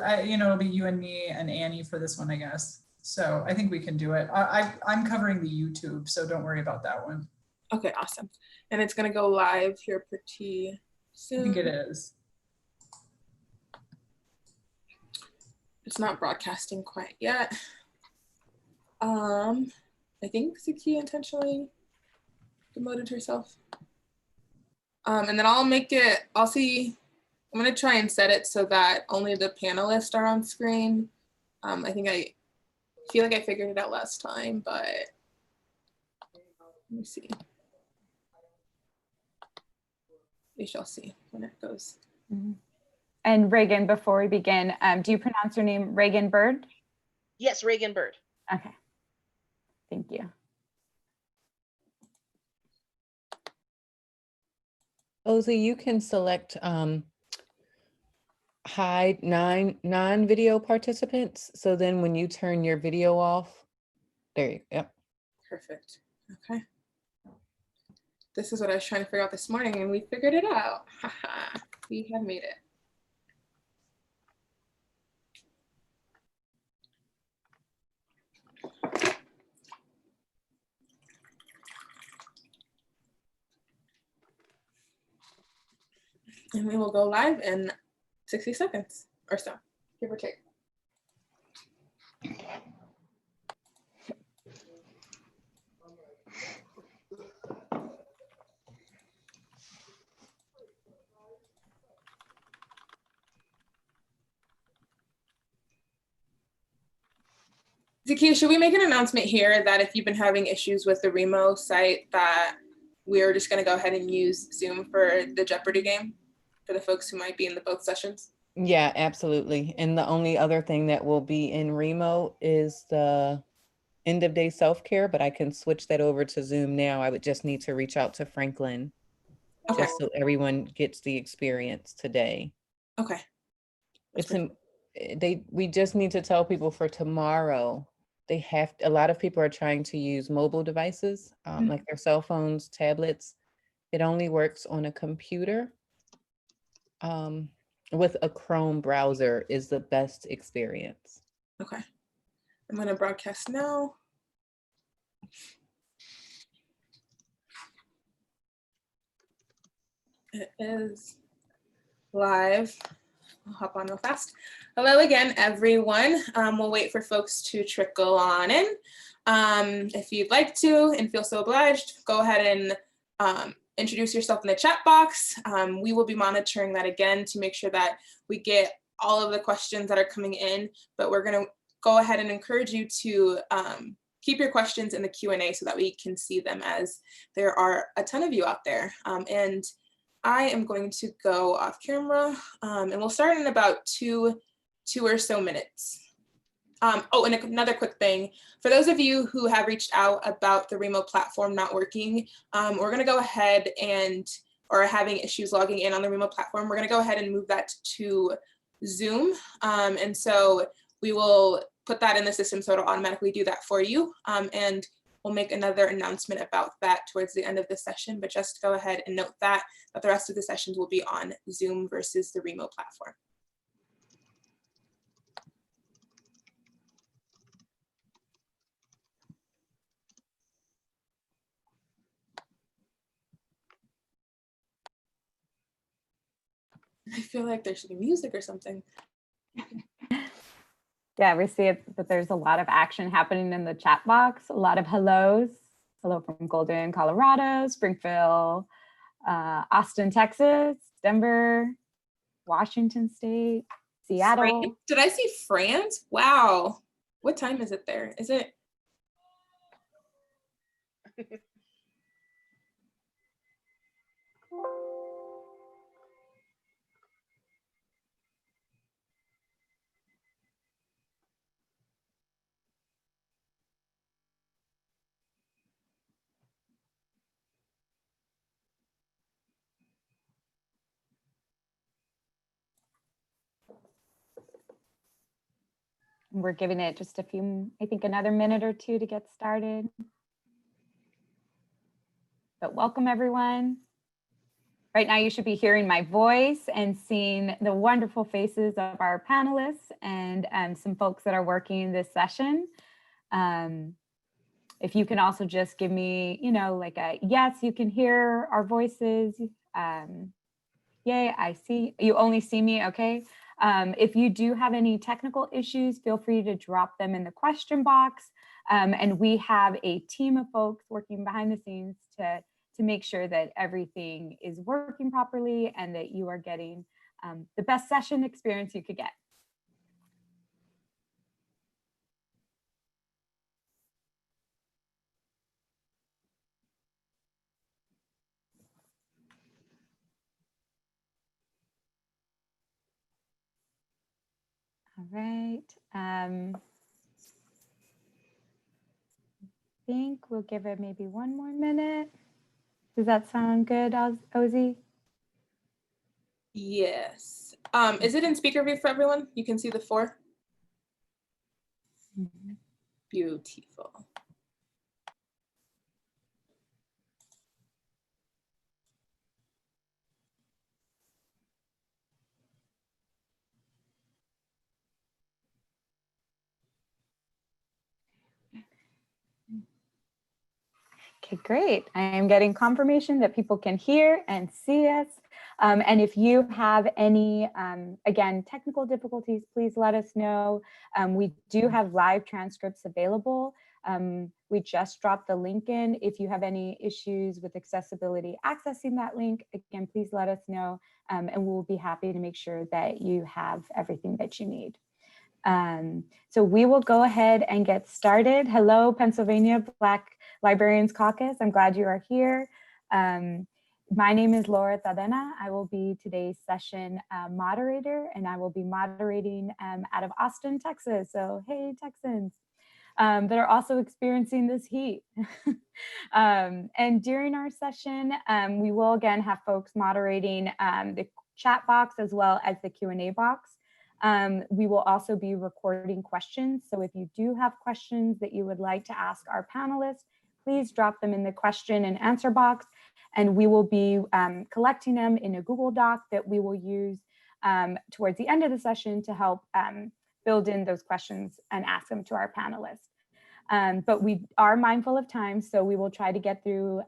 it'll be you and me and Annie for this one, I guess. So I think we can do it. I'm covering the YouTube, so don't worry about that one. Okay, awesome. And it's gonna go live here pretty soon. I think it is. It's not broadcasting quite yet. I think Zaki intentionally demoted herself. And then I'm gonna try and set it so that only the panelists are on screen. I feel like I figured it out last time, but let me see. We shall see when it goes. Mm-hmm. And Reagan, before we begin, do you pronounce your name Reagan Bird? Yes, Reagan Bird. Okay, thank you. Ozzy, you can select hide non-video participants. So then when you turn your video off, there you go. Yep. Perfect. Okay. This is what I was trying to figure out this morning, and we figured it out. We have made it. And we will go live in 60 seconds or so, give or take. Zakia, should we make an announcement here that if you've been having issues with the Remo site, that we're just going to go ahead and use Zoom for the Jeopardy game for the folks who might be in the both sessions? Yeah, absolutely. And the only other thing that will be in Remo is the end of day self-care, but I can switch that over to Zoom now. I would just need to reach out to Franklin, Okay. just so everyone gets the experience today. Okay. We just need to tell people for tomorrow, a lot of people are trying to use mobile devices, like their cell phones, tablets. It only works on a computer. With a Chrome browser is the best experience. Okay. I'm going to broadcast now. It is live. I'll hop on real fast. Hello again, everyone. We'll wait for folks to trickle on in. If you'd like to and feel so obliged, go ahead and introduce yourself in the chat box. We will be monitoring that again to make sure that we get all of the questions that are coming in, but we're going to go ahead and encourage you to keep your questions in the Q&A so that we can see them, as there are a ton of you out there. And I am going to go off camera, and we'll start in about two or so minutes. Oh, and another quick thing, for those of you who have reached out about the Remo platform not working, we're gonna go ahead or having issues logging in on the Remo platform, we're gonna go ahead and move that to Zoom. And so we will put that in the system so it'll automatically do that for you. And we'll make another announcement about that towards the end of the session, but just go ahead and note that the rest of the sessions will be on Zoom versus the Remo platform. I feel like there should be music or something. Yeah, we see it, that there's a lot of action happening in the chat box, a lot of hellos. Hello from Golden, Colorado, Springfield, Austin, Texas, Denver, Washington State, Seattle. France? Did I see France? Wow. What time is it there? Is it? We're giving it just a few, I think another minute or two to get started. But welcome everyone. Right now you should be hearing my voice and seeing the wonderful faces of our panelists and some folks that are working this session. If you can also just give me, like a yes, you can hear our voices. Yay, I see. You only see me, okay. If you do have any technical issues, feel free to drop them in the question box. And we have a team of folks working behind the scenes to make sure that everything is working properly and that you are getting the best session experience you could get. All right. I think we'll give it maybe one more minute. Does that sound good, Ozzy? Yes. Is it in speaker view for everyone? You can see the 4? Mm-hmm. Beautiful. Okay, great. I am getting confirmation that people can hear and see us. And if you have any, again, technical difficulties, please let us know. We do have live transcripts available. We just dropped the link in. If you have any issues with accessibility accessing that link, again, please let us know, and we'll be happy to make sure that you have everything that you need. So we will go ahead and get started. Hello, Pennsylvania Black Librarians Caucus. I'm glad you are here. My name is Laura Tadena. I will be today's session moderator, and I will be moderating out of Austin, Texas. So hey, Texans, that are also experiencing this heat. And during our session, we will again have folks moderating the chat box as well as the Q&A box. We will also be recording questions. So if you do have questions that you would like to ask our panelists, please drop them in the question and answer box, and we will be collecting them in a Google Doc that we will use towards the end of the session to help build in those questions and ask them to our panelists. But we are mindful of time, so we will try to get through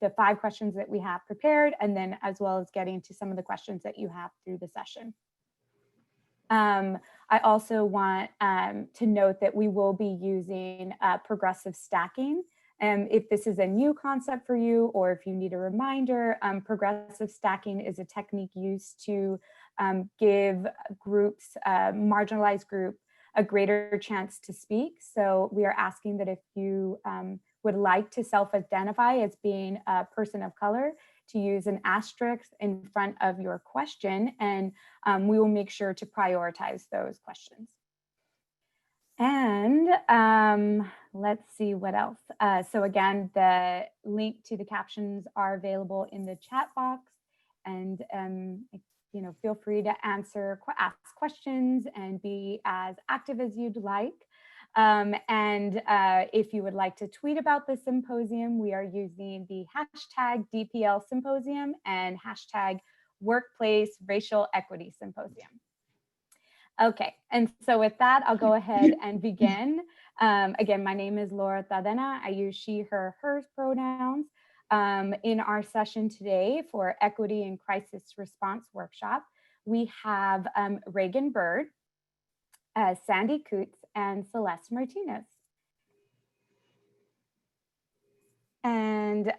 the 5 questions that we have prepared, and then as well as getting to some of the questions that you have through the session. I also want to note that we will be using progressive stacking. If this is a new concept for you, or if you need a reminder, progressive stacking is a technique used to give groups, marginalized group, a greater chance to speak. So we are asking that if you would like to self-identify as being a person of color, to use an asterisk in front of your question, and we will make sure to prioritize those questions. And let's see what else. So again, the link to the captions are available in the chat box, and feel free to ask questions and be as active as you'd like. And if you would like to tweet about the symposium, we are using the hashtag DPL Symposium and hashtag Workplace Racial Equity Symposium. Okay, and so with that, I'll go ahead and begin. Again, my name is Laura Tadena. I use she, her, hers pronouns. In our session today for Equity and Crisis Response Workshop, we have Reagan Bird, Sandy Coots, and Celeste Martinez. And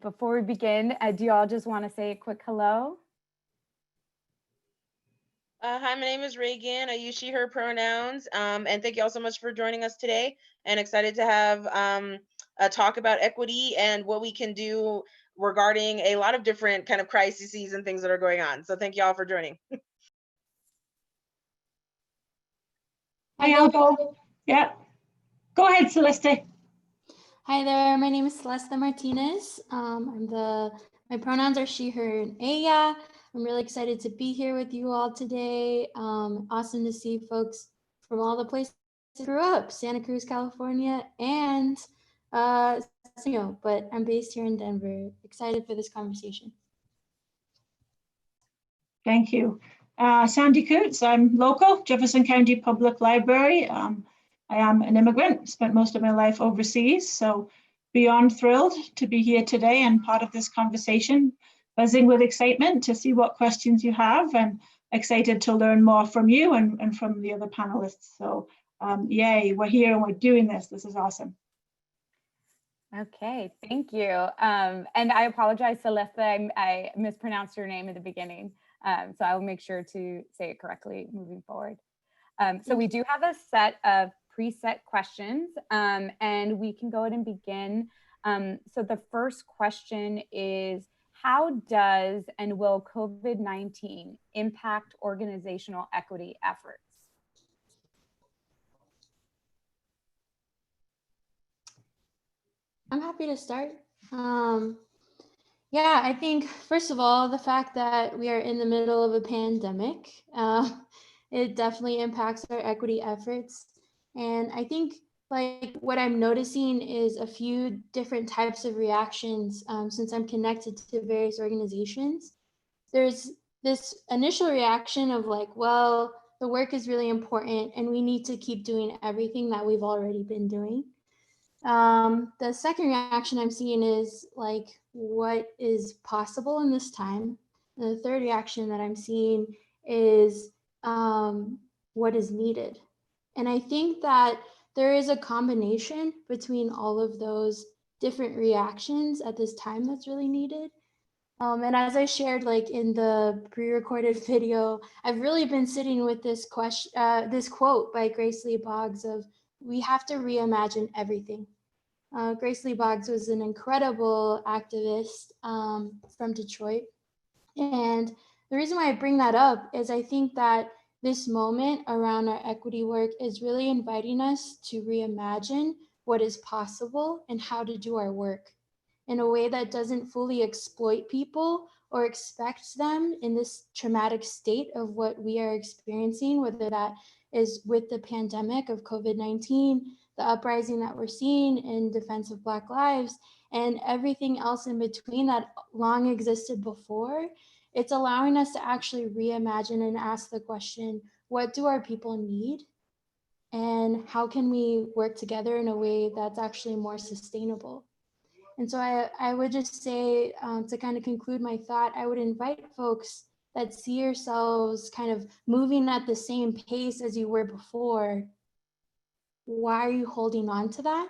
before we begin, do you all just want to say a quick hello? Hi, my name is Reagan. I use she, her pronouns. And thank you all so much for joining us today. And excited to have a talk about equity and what we can do regarding a lot of different kind of crises and things that are going on. So thank you all for joining. Hi, I'll go. Yeah. Go ahead, Celeste. Hi there, my name is Celeste Martinez. My pronouns are she, her, and ella. I'm really excited to be here with you all today. Awesome to see folks from all the places I grew up, Santa Cruz, California, and but I'm based here in Denver. Excited for this conversation. Thank you. Sandy Coots, I'm local, Jefferson County Public Library. I am an immigrant, spent most of my life overseas, so beyond thrilled to be here today and part of this conversation, buzzing with excitement to see what questions you have, and excited to learn more from you and from the other panelists. So yay, we're here and we're doing this. This is awesome. Okay, thank you. And I apologize, Celeste, I mispronounced your name at the beginning. So I will make sure to say it correctly moving forward. So we do have a set of preset questions, and we can go ahead and begin. So the first question is, how does and will COVID-19 impact organizational equity efforts? I'm happy to start. Yeah, I think, first of all, the fact that we are in the middle of a pandemic, it definitely impacts our equity efforts. And I think like what I'm noticing is a few different types of reactions since I'm connected to various organizations. There's this initial reaction of like, well, the work is really important and we need to keep doing everything that we've already been doing. The second reaction I'm seeing is like, what is possible in this time? And the third reaction that I'm seeing is what is needed. And I think that there is a combination between all of those different reactions at this time that's really needed. And as I shared like in the pre-recorded video, I've really been sitting with this question, this quote by Grace Lee Boggs of, we have to reimagine everything. Grace Lee Boggs was an incredible activist from Detroit. And the reason why I bring that up is I think that this moment around our equity work is really inviting us to reimagine what is possible and how to do our work in a way that doesn't fully exploit people or expect them in this traumatic state of what we are experiencing, whether that is with the pandemic of COVID-19, the uprising that we're seeing in defense of Black lives, and everything else in between that long existed before. It's allowing us to actually reimagine and ask the question, what do our people need? And how can we work together in a way that's actually more sustainable? And so I would just say, to kind of conclude my thought, I would invite folks that see yourselves kind of moving at the same pace as you were before. Why are you holding on to that?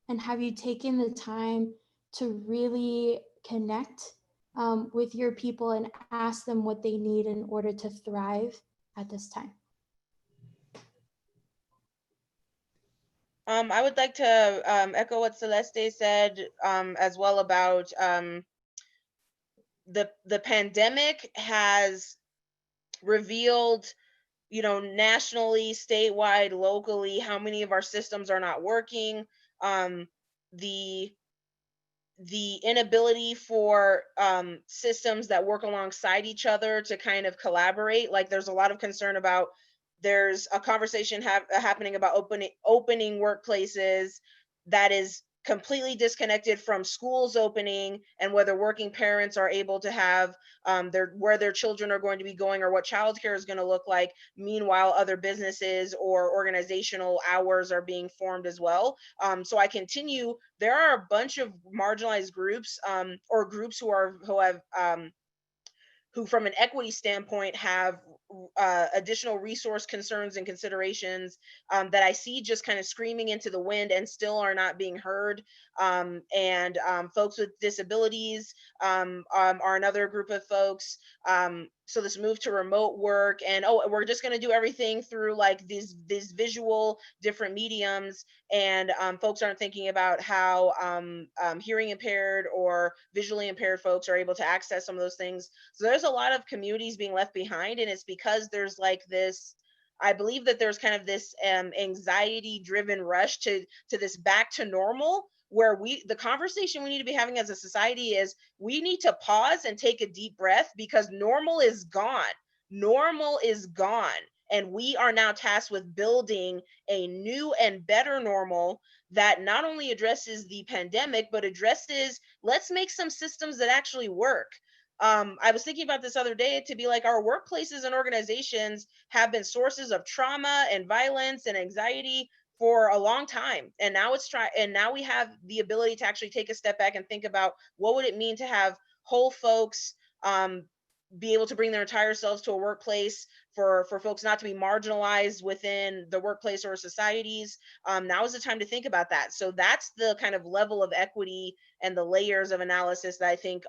And have you taken the time to really connect with your people and ask them what they need in order to thrive at this time? I would like to echo what Celeste said as well about the pandemic has revealed, you know, nationally, statewide, locally, how many of our systems are not working. The inability for systems that work alongside each other to kind of collaborate. Like there's a lot of concern about, there's a conversation happening about opening workplaces that is completely disconnected from schools opening and whether working parents are able to have where their children are going to be going or what childcare is going to look like. Meanwhile, other businesses or organizational hours are being formed as well. So I continue. There are a bunch of marginalized groups or groups who from an equity standpoint have additional resource concerns and considerations that I see just kind of screaming into the wind and still are not being heard. And folks with disabilities are another group of folks. So this move to remote work and, oh, we're just going to do everything through like these visual different mediums. And folks aren't thinking about how hearing impaired or visually impaired folks are able to access some of those things. So there's a lot of communities being left behind, and it's because there's like this, I believe that there's kind of this anxiety driven rush to this back to normal, where the conversation we need to be having as a society is we need to pause and take a deep breath because normal is gone. Normal is gone. And we are now tasked with building a new and better normal that not only addresses the pandemic, but addresses, let's make some systems that actually work. I was thinking about this other day to be like, our workplaces and organizations have been sources of trauma and violence and anxiety for a long time. And now now we have the ability to actually take a step back and think about what would it mean to have whole folks be able to bring their entire selves to a workplace, for folks not to be marginalized within the workplace or societies. Now is the time to think about that. So that's the kind of level of equity and the layers of analysis that I think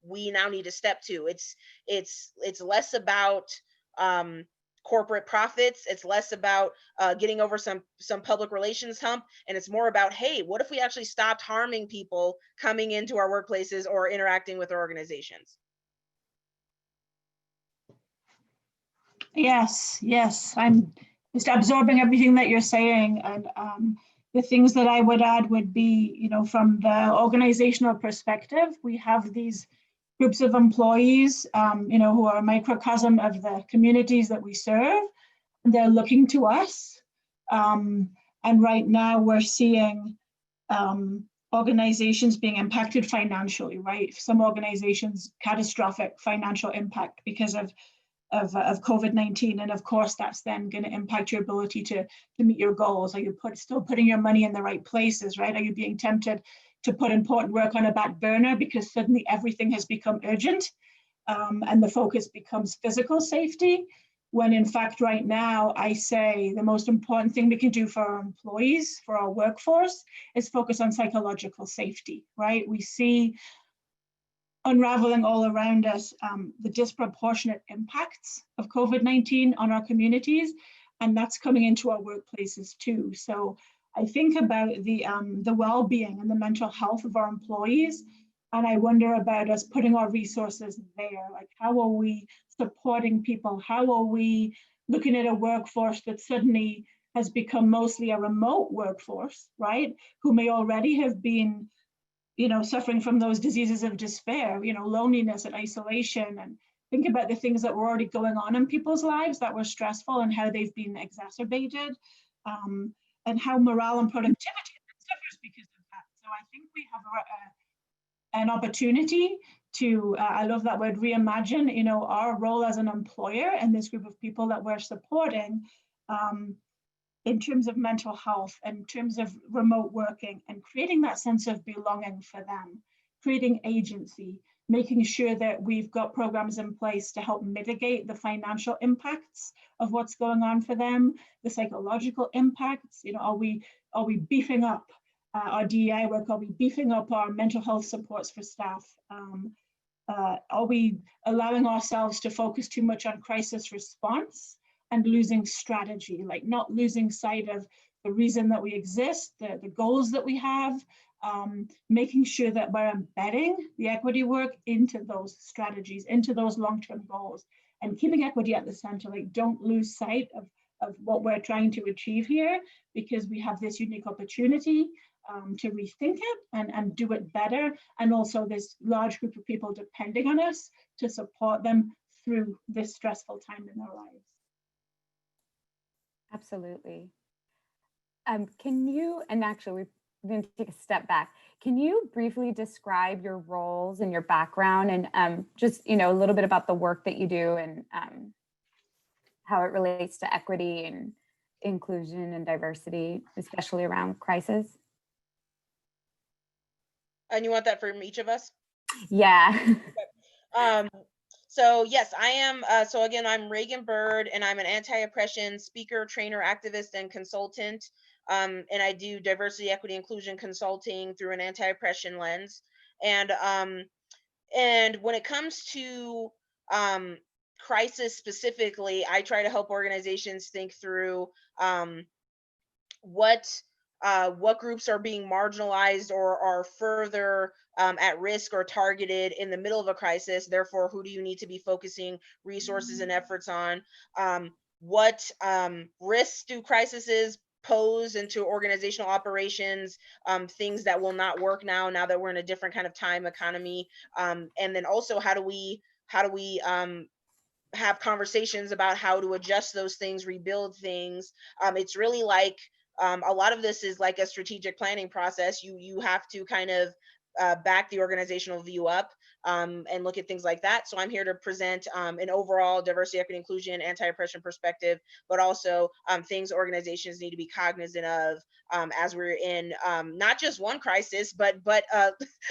we now need to step to. It's less about corporate profits. It's less about getting over some public relations hump, and it's more about, hey, what if we actually stopped harming people coming into our workplaces or interacting with our organizations? Yes, I'm just absorbing everything that you're saying, and the things that I would add would be, from the organizational perspective, we have these groups of employees, who are a microcosm of the communities that we serve, and they're looking to us. And right now we're seeing organizations being impacted financially, right? Some organizations, catastrophic financial impact because of COVID-19. And of course, that's then going to impact your ability to meet your goals. Are you still putting your money in the right places, right? Are you being tempted to put important work on a back burner because suddenly everything has become urgent and the focus becomes physical safety? When in fact, right now, I say the most important thing we can do for our employees, for our workforce, is focus on psychological safety, right? We see unraveling all around us the disproportionate impacts of COVID-19 on our communities, and that's coming into our workplaces too. So I think about the well-being and the mental health of our employees, and I wonder about us putting our resources there. Like, how are we supporting people? How are we looking at a workforce that suddenly has become mostly a remote workforce, right? Who may already have been suffering from those diseases of despair, loneliness and isolation, and think about the things that were already going on in people's lives that were stressful and how they've been exacerbated, and how morale and productivity suffers because of that. So I think we have an opportunity to, I love that word, reimagine, our role as an employer and this group of people that we're supporting, in terms of mental health, in terms of remote working, and creating that sense of belonging for them, creating agency, making sure that we've got programs in place to help mitigate the financial impacts of what's going on for them, the psychological impacts. Are we beefing up our DEI work? Are we beefing up our mental health supports for staff? Are we allowing ourselves to focus too much on crisis response and losing strategy, like not losing sight of the reason that we exist, the goals that we have, making sure that we're embedding the equity work into those strategies, into those long-term goals, and keeping equity at the center. Like, don't lose sight of what we're trying to achieve here, because we have this unique opportunity to rethink it and do it better. And also this large group of people depending on us to support them through this stressful time in their lives. Absolutely. Can you, and actually we're going to take a step back, can you briefly describe your roles and your background, and just, a little bit about the work that you do and how it relates to equity and inclusion and diversity, especially around crisis? And you want that from each of us? Yeah. So yes, I am. So again, I'm Reagan Bird, and I'm an anti-oppression speaker, trainer, activist, and consultant. And I do diversity, equity, inclusion consulting through an anti-oppression lens. And when it comes to crisis specifically, I try to help organizations think through what groups are being marginalized or are further at risk or targeted in the middle of a crisis. Therefore, who do you need to be focusing resources and efforts on? What risks do crises pose into organizational operations? Things that will not work now that we're in a different kind of time economy. And then also, how do we have conversations about how to adjust those things, rebuild things? It's really like, a lot of this is like a strategic planning process. You have to kind of back the organizational view up. and look at things like that. So I'm here to present an overall diversity, equity, inclusion, anti-oppression perspective, but also things organizations need to be cognizant of as we're in not just one crisis, but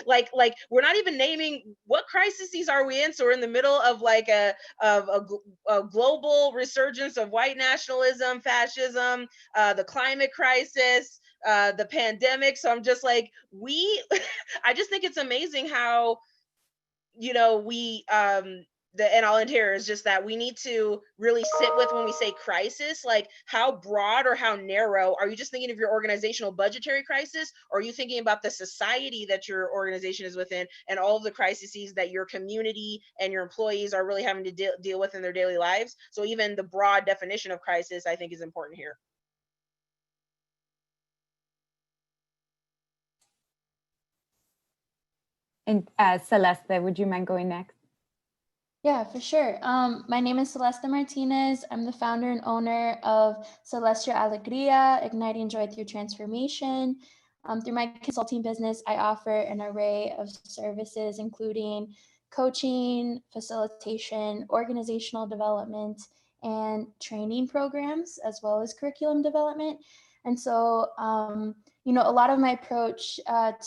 like we're not even naming what crises are we in. So we're in the middle of like a global resurgence of white nationalism, fascism, the climate crisis, the pandemic. So I'm just like, I just think it's amazing how, you know, and I'll end here, is just that we need to really sit with, when we say crisis, like how broad or how narrow are you just thinking of your organizational budgetary crisis, or are you thinking about the society that your organization is within and all of the crises that your community and your employees are really having to deal with in their daily lives? So even the broad definition of crisis, I think, is important here. And Celeste, would you mind going next? Yeah, for sure. My name is Celeste Martinez. I'm the founder and owner of Celestia Alegria, Igniting Joy Through Transformation. Through my consulting business, I offer an array of services, including coaching, facilitation, organizational development, and training programs, as well as curriculum development. And so, you know, a lot of my approach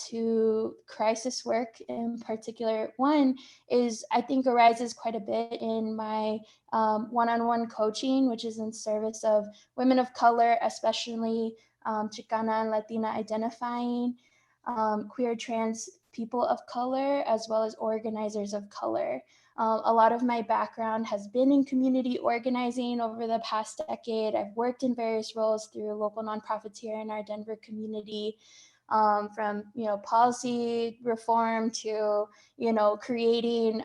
to crisis work in particular, one is I think arises quite a bit in my one-on-one coaching, which is in service of women of color, especially Chicana and Latina identifying, queer, trans people of color, as well as organizers of color. A lot of my background has been in community organizing over the past decade. I've worked in various roles through local nonprofits here in our Denver community, from, you know, policy reform to, you know, creating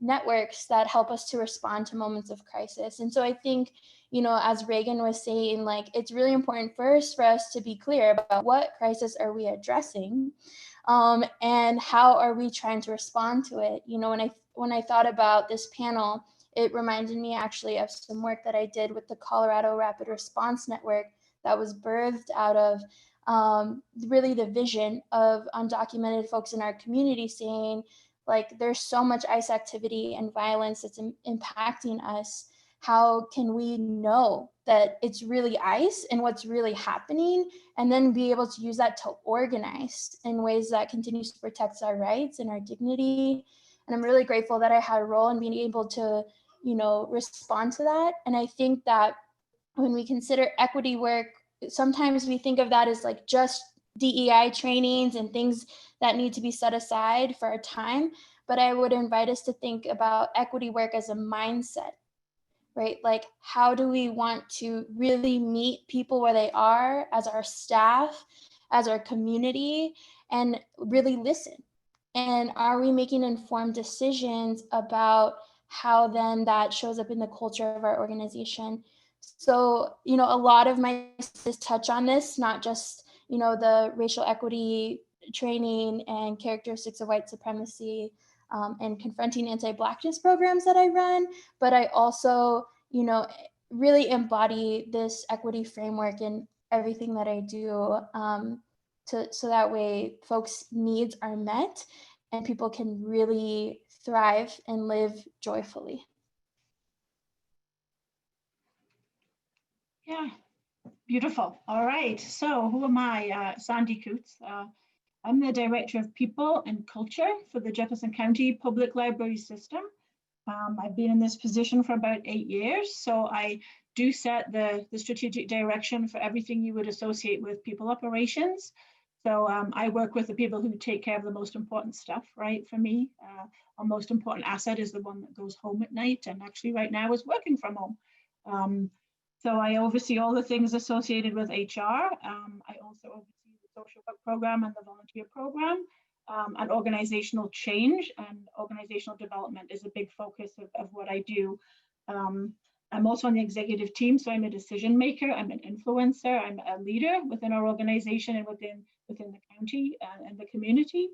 networks that help us to respond to moments of crisis. And so I think, you know, as Reagan was saying, like, it's really important first for us to be clear about what crisis are we addressing, and how are we trying to respond to it. You know, when I thought about this panel, it reminded me actually of some work that I did with the Colorado Rapid Response Network that was birthed out of really the vision of undocumented folks in our community, saying, like, there's so much ICE activity and violence that's impacting us. How can we know that it's really ICE and what's really happening, and then be able to use that to organize in ways that continues to protect our rights and our dignity? And I'm really grateful that I had a role in being able to, you know, respond to that. And I think that when we consider equity work, sometimes we think of that as like just DEI trainings and things that need to be set aside for a time. But I would invite us to think about equity work as a mindset, right? Like, how do we want to really meet people where they are, as our staff, as our community, and really listen? And are we making informed decisions about how then that shows up in the culture of our organization? So, you know, a lot of my sisters touch on this, not just, you know, the racial equity training and characteristics of white supremacy, and confronting anti-Blackness programs that I run, but I also, you know, really embody this equity framework in everything that I do, so that way folks' needs are met and people can really thrive and live joyfully. Yeah, beautiful. All right. So who am I? Sandy Coots. I'm the Director of People and Culture for the Jefferson County Public Library System. I've been in this position for about 8 years, so I do set the strategic direction for everything you would associate with people operations. So I work with the people who take care of the most important stuff, right? For me, our most important asset is the one that goes home at night, and actually right now is working from home. So I oversee all the things associated with HR. I also oversee the social work program and the volunteer program. And organizational change and organizational development is a big focus of what I do. I'm also on the executive team, so I'm a decision maker, I'm an influencer, I'm a leader within our organization and within the county and the community.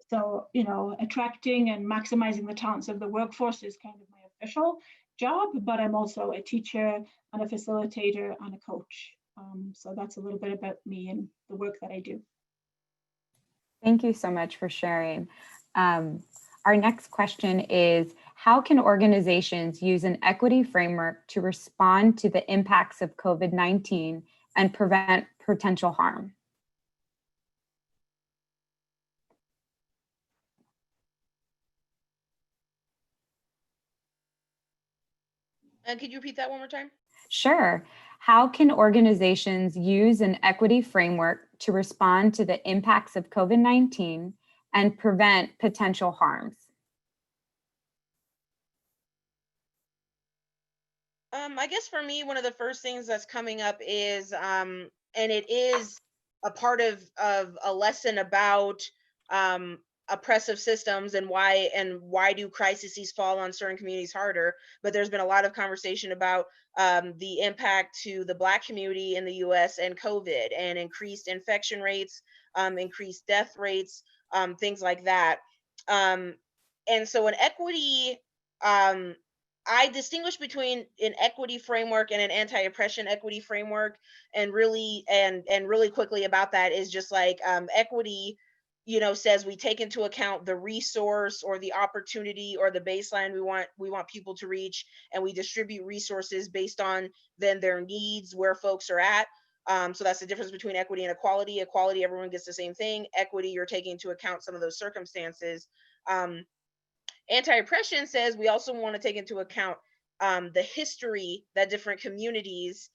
So, you know, attracting and maximizing the talents of the workforce is kind of my official job, but I'm also a teacher and a facilitator and a coach. So that's a little bit about me and the work that I do. Thank you so much for sharing. Our next question is, how can organizations use an equity framework to respond to the impacts of COVID-19 and prevent potential harm? And could you repeat that one more time? Sure. How can organizations use an equity framework to respond to the impacts of COVID-19 and prevent potential harms? I guess for me, one of the first things that's coming up is, and it is a part of a lesson about um, oppressive systems and why do crises fall on certain communities harder. But there's been a lot of conversation about the impact to the Black community in the U.S. and COVID and increased infection rates, increased death rates, things like that. Um, and so, an equity. I distinguish between an equity framework and an anti-oppression equity framework, and really quickly about that is just like equity, says we take into account the resource or the opportunity or the baseline we want people to reach, and we distribute resources based on then their needs, where folks are at. So that's the difference between equity and equality. Equality, everyone gets the same thing. Equity, you're taking into account some of those circumstances. Anti-oppression says we also want to take into account the history that different communities,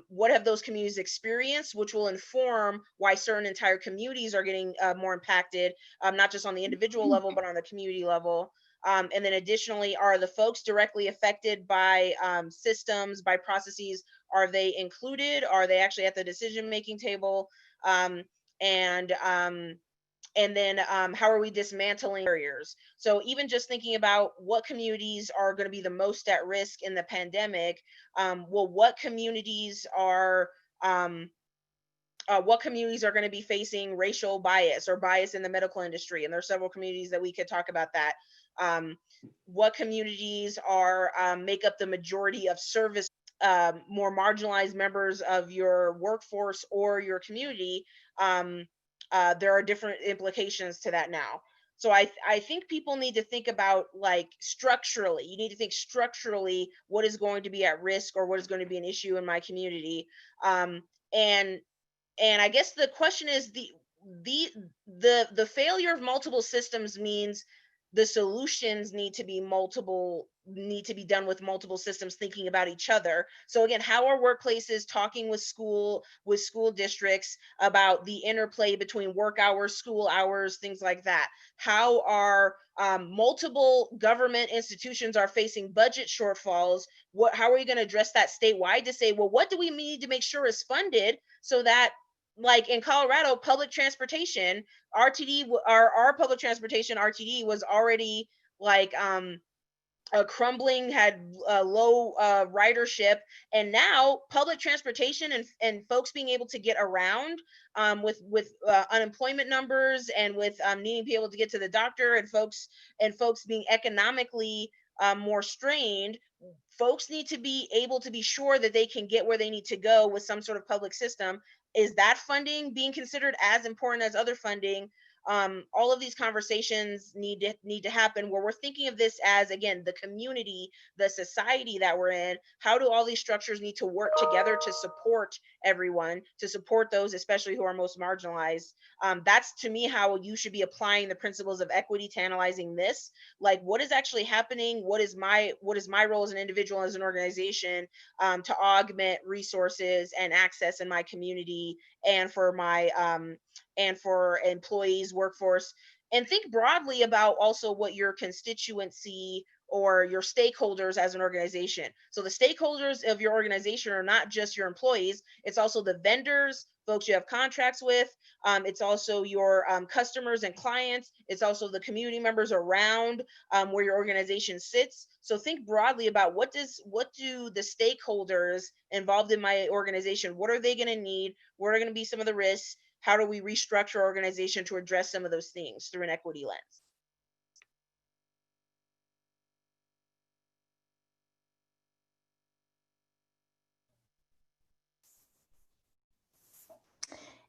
what have those communities experienced, which will inform why certain entire communities are getting more impacted, not just on the individual level, but on the community level. And then additionally, are the folks directly affected by systems, by processes, are they included? Are they actually at the decision-making table? And then how are we dismantling barriers? So even just thinking about what communities are going to be the most at risk in the pandemic, what communities are going to be facing racial bias or bias in the medical industry? And there's several communities that we could talk about that. What communities are make up the majority of service, more marginalized members of your workforce or your community? There are different implications to that now. So I think people need to think about, like, structurally. You need to think structurally what is going to be at risk or what is going to be an issue in my community. Um, and I guess the question is, the failure of multiple systems means the solutions need to be done with multiple systems thinking about each other. So again, how are workplaces talking with school districts about the interplay between work hours, school hours, things like that? How are multiple government institutions are facing budget shortfalls? How are we going to address that statewide to say, well, what do we need to make sure is funded so that, like in Colorado, public transportation, our public transportation RTD was already like crumbling, had low ridership, and now public transportation and folks being able to get around with unemployment numbers and with needing to be able to get to the doctor, and folks being economically more strained. Folks need to be able to be sure that they can get where they need to go with some sort of public system. Is that funding being considered as important as other funding? All of these conversations need to happen, where we're thinking of this as, again, the community, the society that we're in. How do all these structures need to work together to support everyone, to support those especially who are most marginalized? That's, to me, how you should be applying the principles of equity to analyzing this. Like, what is actually happening? What is my role as an individual, as an organization, to augment resources and access in my community, and for my and for employees, workforce? And think broadly about also what your constituency or your stakeholders as an organization. So the stakeholders of your organization are not just your employees, it's also the vendors, folks you have contracts with. It's also your customers and clients. It's also the community members around where your organization sits. So think broadly about what do the stakeholders involved in my organization, what are they going to need? What are going to be some of the risks? How do we restructure our organization to address some of those things through an equity lens?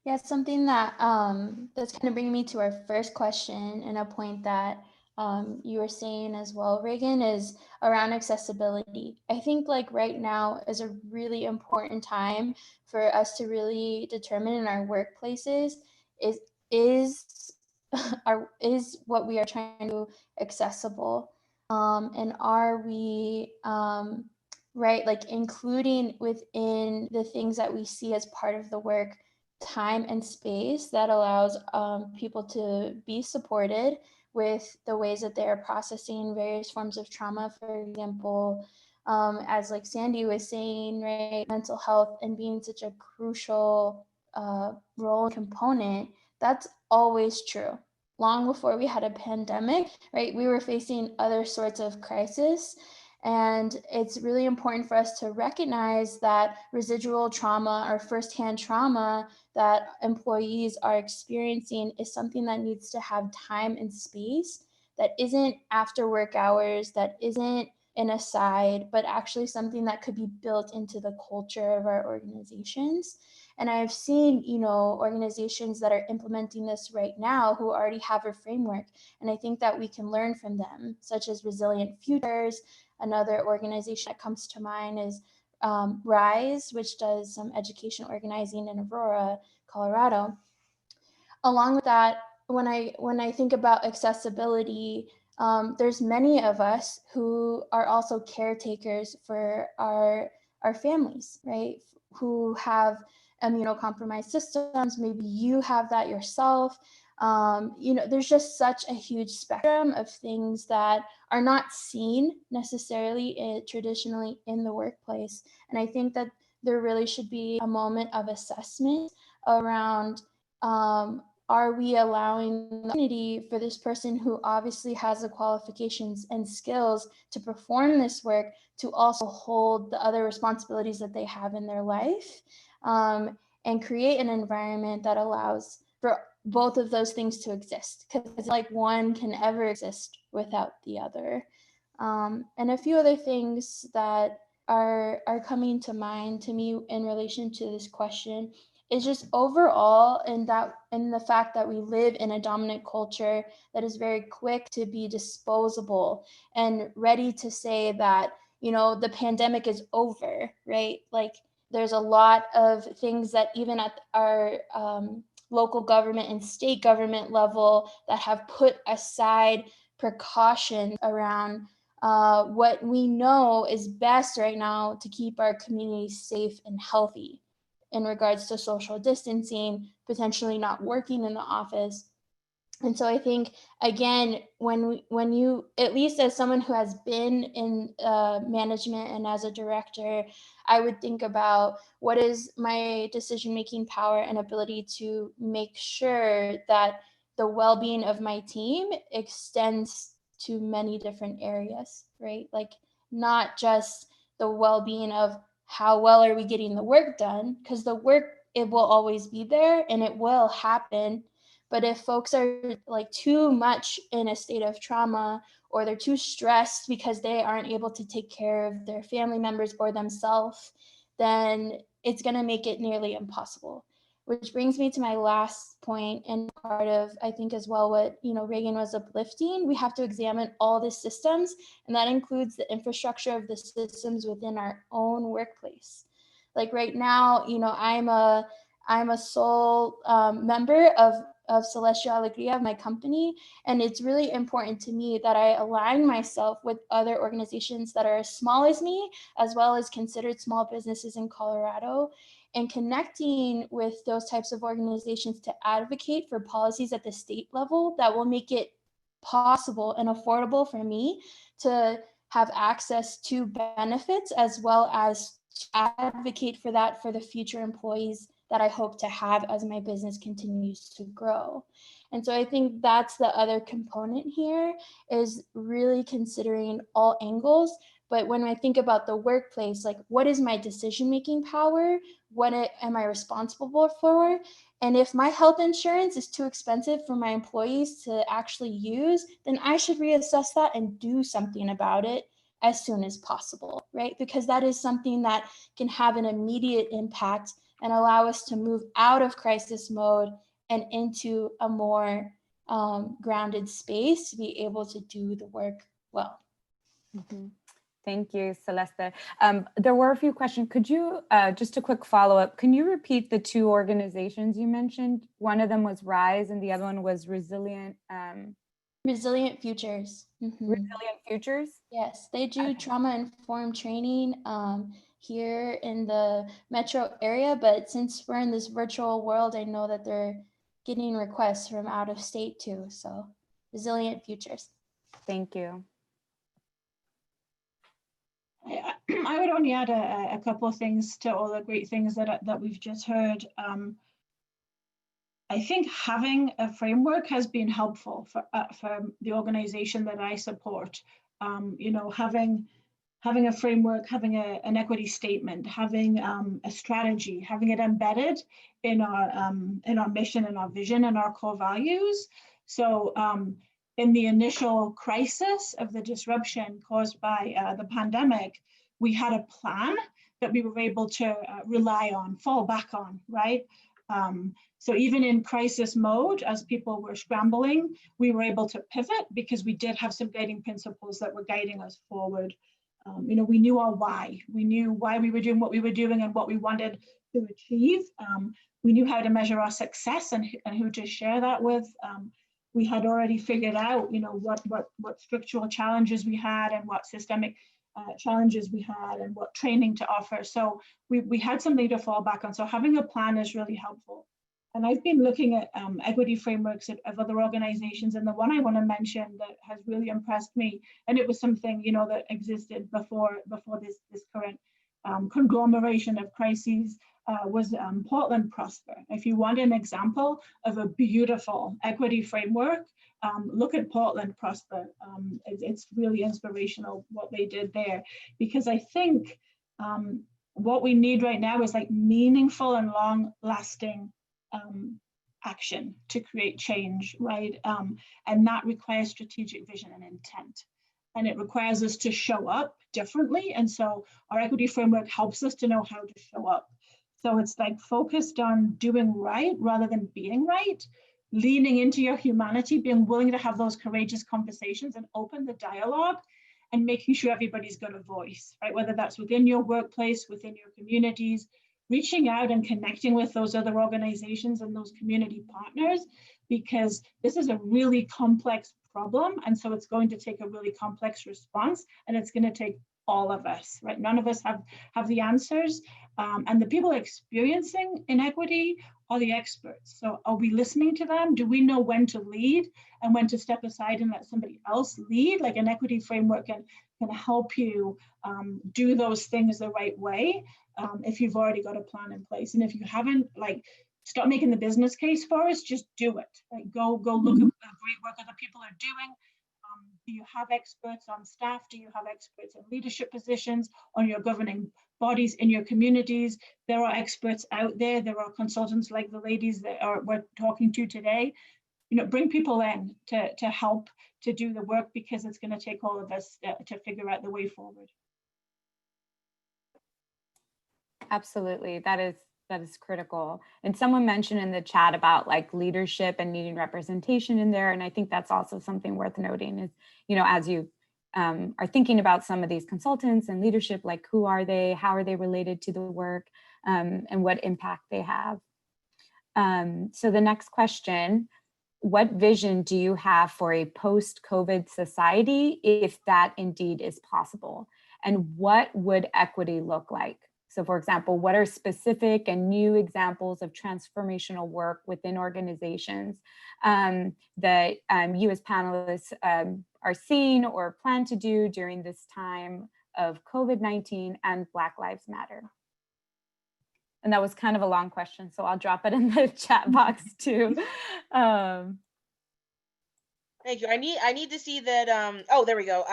Yeah, something that that's kind of bringing me to our first question, and a point that you were saying as well, Reagan, is around accessibility. I think like right now is a really important time for us to really determine in our workplaces is is what we are trying to do accessible, and are we right, like including within the things that we see as part of the work time and space that allows people to be supported with the ways that they're processing various forms of trauma. For example, as like Sandy was saying, right, mental health and being such a crucial role and component, that's always true. Long before we had a pandemic, right, we were facing other sorts of crisis. And it's really important for us to recognize that residual trauma or firsthand trauma that employees are experiencing is something that needs to have time and space, that isn't after work hours, that isn't an aside, but actually something that could be built into the culture of our organizations. And I've seen, organizations that are implementing this right now who already have a framework. And I think that we can learn from them, such as Resilient Futures. Another organization that comes to mind is RISE, which does some education organizing in Aurora, Colorado. Along with that, when I think about accessibility, there's many of us who are also caretakers for our families, right? Who have immunocompromised systems. Maybe you have that yourself. There's just such a huge spectrum of things that are not seen necessarily traditionally in the workplace. And I think that there really should be a moment of assessment around, are we allowing the opportunity for this person who obviously has the qualifications and skills to perform this work to also hold the other responsibilities that they have in their life, and create an environment that allows for both of those things to exist, because like one can ever exist without the other. And a few other things that are coming to mind to me in relation to this question is just overall in the fact that we live in a dominant culture that is very quick to be disposable and ready to say that, the pandemic is over, right? Like there's a lot of things that even at our local government and state government level that have put aside precautions around what we know is best right now to keep our communities safe and healthy in regards to social distancing, potentially not working in the office. And so I think, again, when you, at least as someone who has been in management and as a director, I would think about what is my decision-making power and ability to make sure that the well-being of my team extends to many different areas, right? Like not just the well-being of how well are we getting the work done, because the work, it will always be there and it will happen. But if folks are like too much in a state of trauma, or they're too stressed because they aren't able to take care of their family members or themselves, then it's going to make it nearly impossible. Which brings me to my last point, and part of, I think, as well, what Reagan was uplifting. We have to examine all the systems, and that includes the infrastructure of the systems within our own workplace. Like right now, I'm a sole member of Celestial Alegria, of my company, and it's really important to me that I align myself with other organizations that are as small as me, as well as considered small businesses in Colorado, and connecting with those types of organizations to advocate for policies at the state level that will make it possible and affordable for me to have access to benefits, as well as to advocate for that for the future employees that I hope to have as my business continues to grow. And so I think that's the other component here, is really considering all angles. But when I think about the workplace, like what is my decision-making power? What am I responsible for? And if my health insurance is too expensive for my employees to actually use, then I should reassess that and do something about it as soon as possible, right? Because that is something that can have an immediate impact and allow us to move out of crisis mode and into a more grounded space to be able to do the work well. Mhm. Thank you, Celeste. There were a few questions. Could you, just a quick follow-up, can you repeat the two organizations you mentioned? One of them was RISE and the other one was Resilient. Resilient Futures. Resilient Futures? Yes, they do Okay. trauma-informed training here in the metro area, but since we're in this virtual world, I know that they're getting requests from out of state too. So Resilient Futures. Thank you. I would only add a couple of things to all the great things that we've just heard. I think having a framework has been helpful for the organization that I support. You know, having a framework, having an equity statement, having a strategy, having it embedded in our mission and our vision and our core values. So in the initial crisis of the disruption caused by the pandemic, we had a plan that we were able to rely on, fall back on, right? So even in crisis mode, as people were scrambling, we were able to pivot because we did have some guiding principles that were guiding us forward. You know, we knew our why. We knew why we were doing what we were doing and what we wanted to achieve. We knew how to measure our success and who to share that with. We had already figured out, you know, what structural challenges we had and what systemic challenges we had and what training to offer. So we had something to fall back on. So having a plan is really helpful. And I've been looking at equity frameworks of other organizations, and the one I want to mention that has really impressed me, and it was something, you know, that existed before this current conglomeration of crises, was Portland Prosper. If you want an example of a beautiful equity framework, look at Portland Prosper. It's really inspirational what they did there, because I think what we need right now is like meaningful and long-lasting action to create change, right? And that requires strategic vision and intent. And it requires us to show up differently. And so our equity framework helps us to know how to show up. So it's like focused on doing right rather than being right, leaning into your humanity, being willing to have those courageous conversations and open the dialogue and making sure everybody's got a voice, right? Whether that's within your workplace, within your communities, reaching out and connecting with those other organizations and those community partners, because this is a really complex problem. And so it's going to take a really complex response, and it's going to take all of us, right? None of us have the answers. And the people experiencing inequity are the experts. So are we listening to them? Do we know when to lead and when to step aside and let somebody else lead? Like an equity framework can help you do those things the right way if you've already got a plan in place. And if you haven't, like, stop making the business case for us, just do it. Like, go look at the great work other people are doing. Do you have experts on staff? Do you have experts in leadership positions, on your governing bodies, in your communities? There are experts out there. There are consultants like the ladies that we're talking to today. You know, bring people in to help to do the work, because it's going to take all of us to figure out the way forward. Absolutely, that is critical. And someone mentioned in the chat about like leadership and needing representation in there, and I think that's also something worth noting is, you know, as you are thinking about some of these consultants and leadership, like who are they, how are they related to the work, and what impact they have. So the next question, what vision do you have for a post-COVID society, if that indeed is possible? And what would equity look like? So for example, what are specific and new examples of transformational work within organizations that you as panelists are seeing or plan to do during this time of COVID-19 and Black Lives Matter? And that was kind of a long question, so I'll drop it in the chat box too. Thank you. I need to see that. Oh, there we go.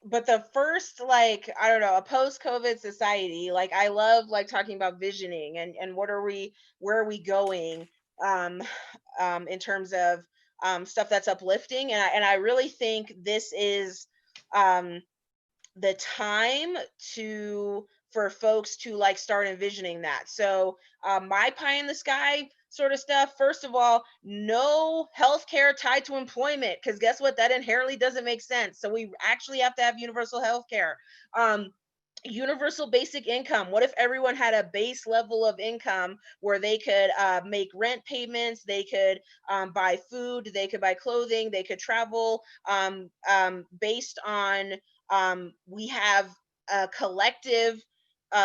But the first, like, I don't know, a post-COVID society, like, I love like talking about visioning and where are we going in terms of stuff that's uplifting. And I really think this is the time to for folks to like start envisioning that. So my pie in the sky sort of stuff. First of all, no healthcare tied to employment, because guess what? That inherently doesn't make sense. So we actually have to have universal healthcare. Universal basic income. What if everyone had a base level of income where they could make rent payments, they could buy food, they could buy clothing, they could travel based on we have a collective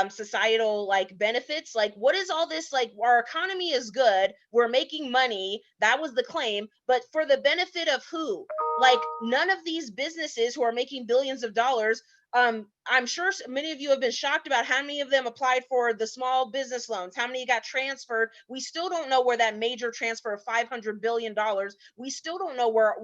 societal like benefits. Like, what is all this? Like, our economy is good, we're making money, that was the claim, but for the benefit of who? Like, none of these businesses who are making billions of dollars, I'm sure many of you have been shocked about how many of them applied for the small business loans, how many got transferred. We still don't know where that major transfer of $500 billion, we still don't know where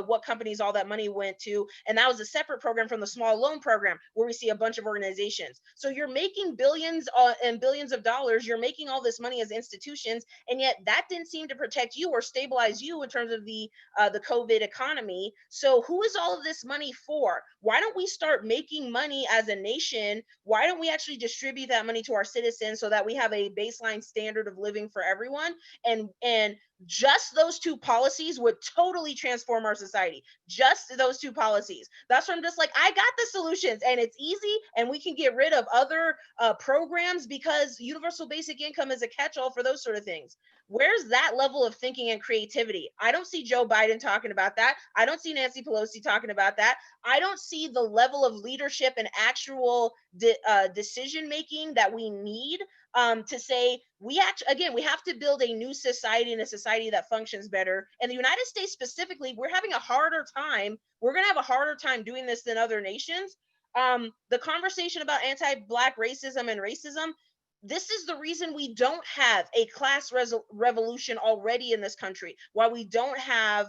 what companies all that money went to. And that was a separate program from the small loan program, where we see a bunch of organizations. So you're making billions and billions of dollars, you're making all this money as institutions, and yet that didn't seem to protect you or stabilize you in terms of the COVID economy. So who is all of this money for? Why don't we start making money as a nation? Why don't we actually distribute that money to our citizens so that we have a baseline standard of living for everyone? And just those two policies would totally transform our society. Just those two policies. That's where I'm just like, I got the solutions, and it's easy, and we can get rid of other programs, because universal basic income is a catch-all for those sort of things. Where's that level of thinking and creativity? I don't see Joe Biden talking about that. I don't see Nancy Pelosi talking about that. I don't see the level of leadership and actual decision making that we need to say, we have to build a new society, and a society that functions better. And the United States specifically, we're having a harder time. We're going to have a harder time doing this than other nations. The conversation about anti-Black racism and racism, this is the reason we don't have a class revolution already in this country, why we don't have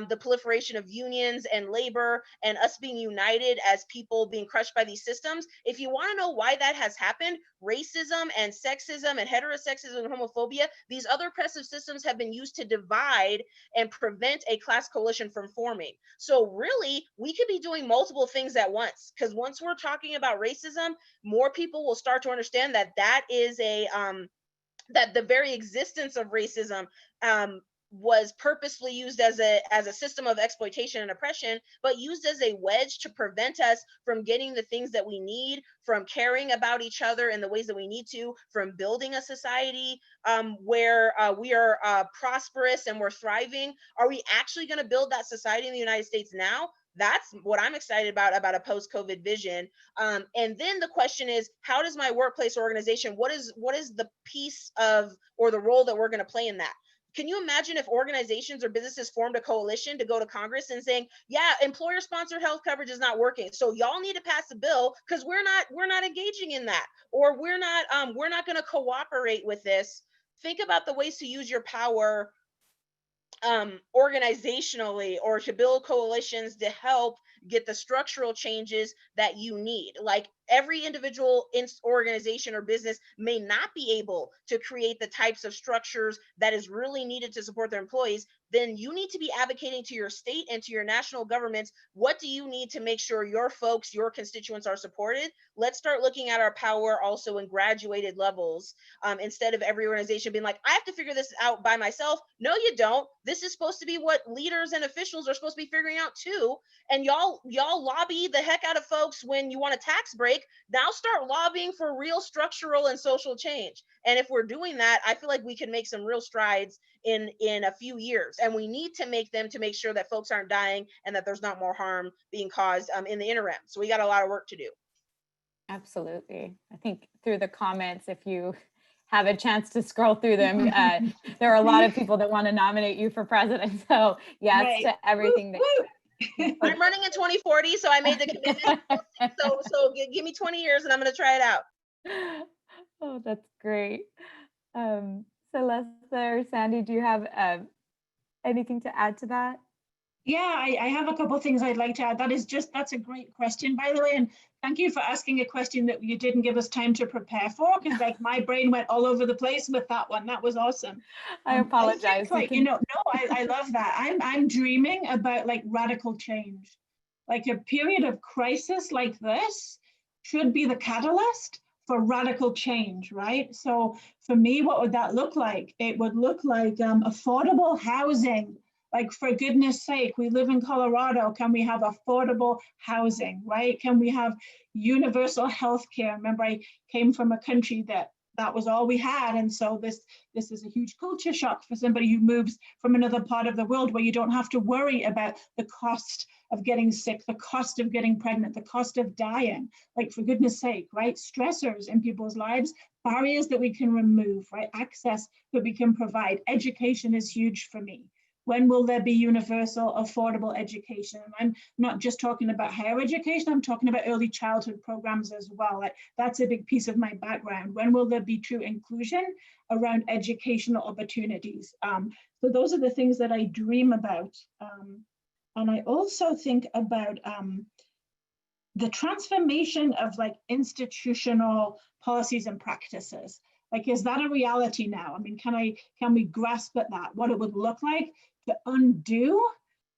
the proliferation of unions and labor and us being united as people being crushed by these systems. If you want to know why that has happened, racism and sexism and heterosexism and homophobia, these other oppressive systems have been used to divide and prevent a class coalition from forming. So really, we could be doing multiple things at once, because once we're talking about racism, more people will start to understand that that is that the very existence of racism was purposefully used as a system of exploitation and oppression, but used as a wedge to prevent us from getting the things that we need, from caring about each other in the ways that we need to, from building a society where we are prosperous and we're thriving. Are we actually going to build that society in the United States now? That's what I'm excited about a post-COVID vision. And then the question is, how does my workplace organization, what is the piece of, or the role that we're going to play in that? Can you imagine if organizations or businesses formed a coalition to go to Congress and saying, yeah, employer-sponsored health coverage is not working, so y'all need to pass a bill because we're not engaging in that, or we're not going to cooperate with this. Think about the ways to use your power organizationally, or to build coalitions to help get the structural changes that you need. Like, every individual organization or business may not be able to create the types of structures that is really needed to support their employees. Then you need to be advocating to your state and to your national governments, what do you need to make sure your folks, your constituents are supported? Let's start looking at our power also in graduated levels, instead of every organization being like, I have to figure this out by myself. No, you don't. This is supposed to be what leaders and officials are supposed to be figuring out too. And y'all lobby the heck out of folks when you want a tax break. Now start lobbying for real structural and social change. And if we're doing that, I feel like we can make some real strides in a few years. And we need to make them to make sure that folks aren't dying and that there's not more harm being caused in the interim. So we got a lot of work to do. Absolutely. I think through the comments, if you have a chance to scroll through them, there are a lot of people that want to nominate you for president. So yes, right. To everything that I'm running in 2040, so I made the commitment. So give me 20 years and I'm going to try it out. Oh, that's great. Celeste or Sandy, do you have anything to add to that? Yeah, I have a couple of things I'd like to add. That's a great question, by the way. And thank you for asking a question that you didn't give us time to prepare for, because like my brain went all over the place with that one. That was awesome. I apologize. I think, I love that. I'm dreaming about like radical change. Like a period of crisis like this should be the catalyst for radical change, right? So for me, what would that look like? It would look like affordable housing. Like, for goodness sake, we live in Colorado. Can we have affordable housing, right? Can we have universal health care? Remember, I came from a country that was all we had. And so this is a huge culture shock for somebody who moves from another part of the world, where you don't have to worry about the cost of getting sick, the cost of getting pregnant, the cost of dying. Like, for goodness sake, right? Stressors in people's lives, barriers that we can remove, right? Access that we can provide. Education is huge for me. When will there be universal, affordable education? And I'm not just talking about higher education, I'm talking about early childhood programs as well. That's a big piece of my background. When will there be true inclusion around educational opportunities? So those are the things that I dream about. And I also think about the transformation of like institutional policies and practices. Like, is that a reality now? I mean, can we grasp at that, what it would look like to undo,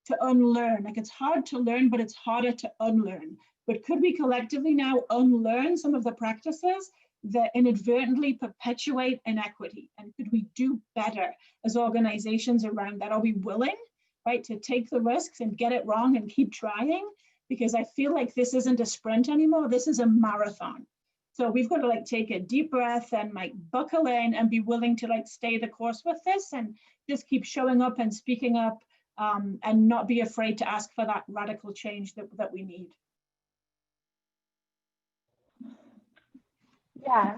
to unlearn? Like, it's hard to learn, but it's harder to unlearn. But could we collectively now unlearn some of the practices that inadvertently perpetuate inequity? And could we do better as organizations around that? Are we willing, right, to take the risks and get it wrong and keep trying? Because I feel like this isn't a sprint anymore, this is a marathon. So we've got to like take a deep breath and like buckle in and be willing to like stay the course with this and just keep showing up and speaking up, and not be afraid to ask for that radical change that we need. Yeah,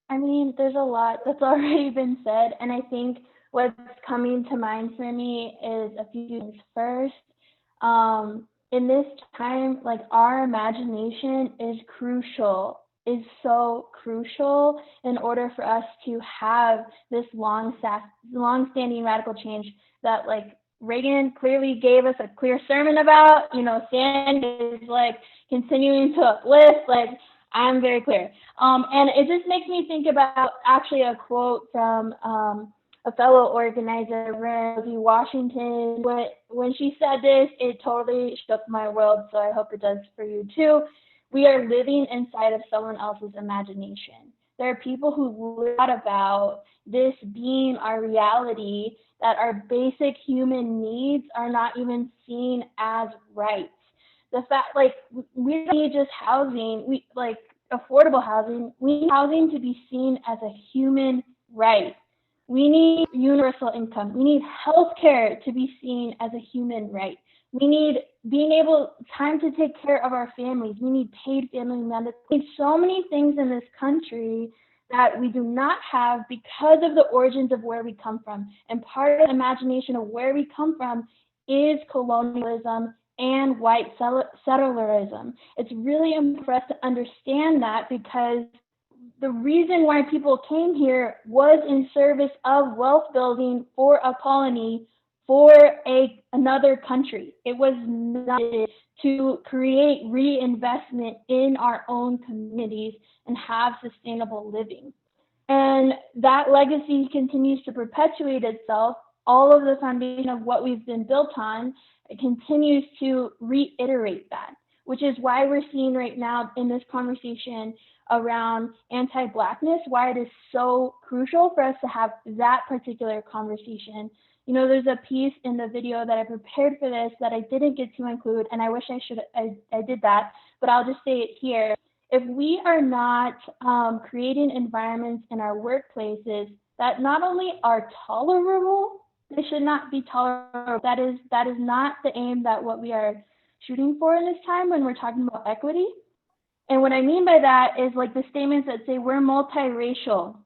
I mean, there's a lot that's already been said, and I think what's coming to mind for me is a few things. First, in this time, like, our imagination is crucial, is so crucial in order for us to have this long-standing radical change that, like, Reagan clearly gave us a clear sermon about. Sandy is like continuing to uplift, like, I'm very clear. And it just makes me think about actually a quote from a fellow organizer, Rosie Washington. When she said this, it totally shook my world, so I hope it does for you too. We are living inside of someone else's imagination. There are people who thought about this being our reality, that our basic human needs are not even seen as rights. The fact, like, we don't need just housing, we like affordable housing, we need housing to be seen as a human right. We need universal income. We need healthcare to be seen as a human right. We need time to take care of our families. We need paid family medicine. We need so many things in this country that we do not have because of the origins of where we come from. And part of the imagination of where we come from is colonialism and white settlerism. It's really important for us to understand that, because the reason why people came here was in service of wealth building for a colony, for another country. It was not to create reinvestment in our own communities and have sustainable living. And that legacy continues to perpetuate itself. All of the foundation of what we've been built on, it continues to reiterate that, which is why we're seeing right now in this conversation around anti-Blackness, why it is so crucial for us to have that particular conversation. There's a piece in the video that I prepared for this that I didn't get to include, and I wish I did that, but I'll just say it here. If we are not creating environments in our workplaces that not only are tolerable, they should not be tolerable. That is not the aim that what we are shooting for in this time when we're talking about equity. And what I mean by that is like the statements that say we're multiracial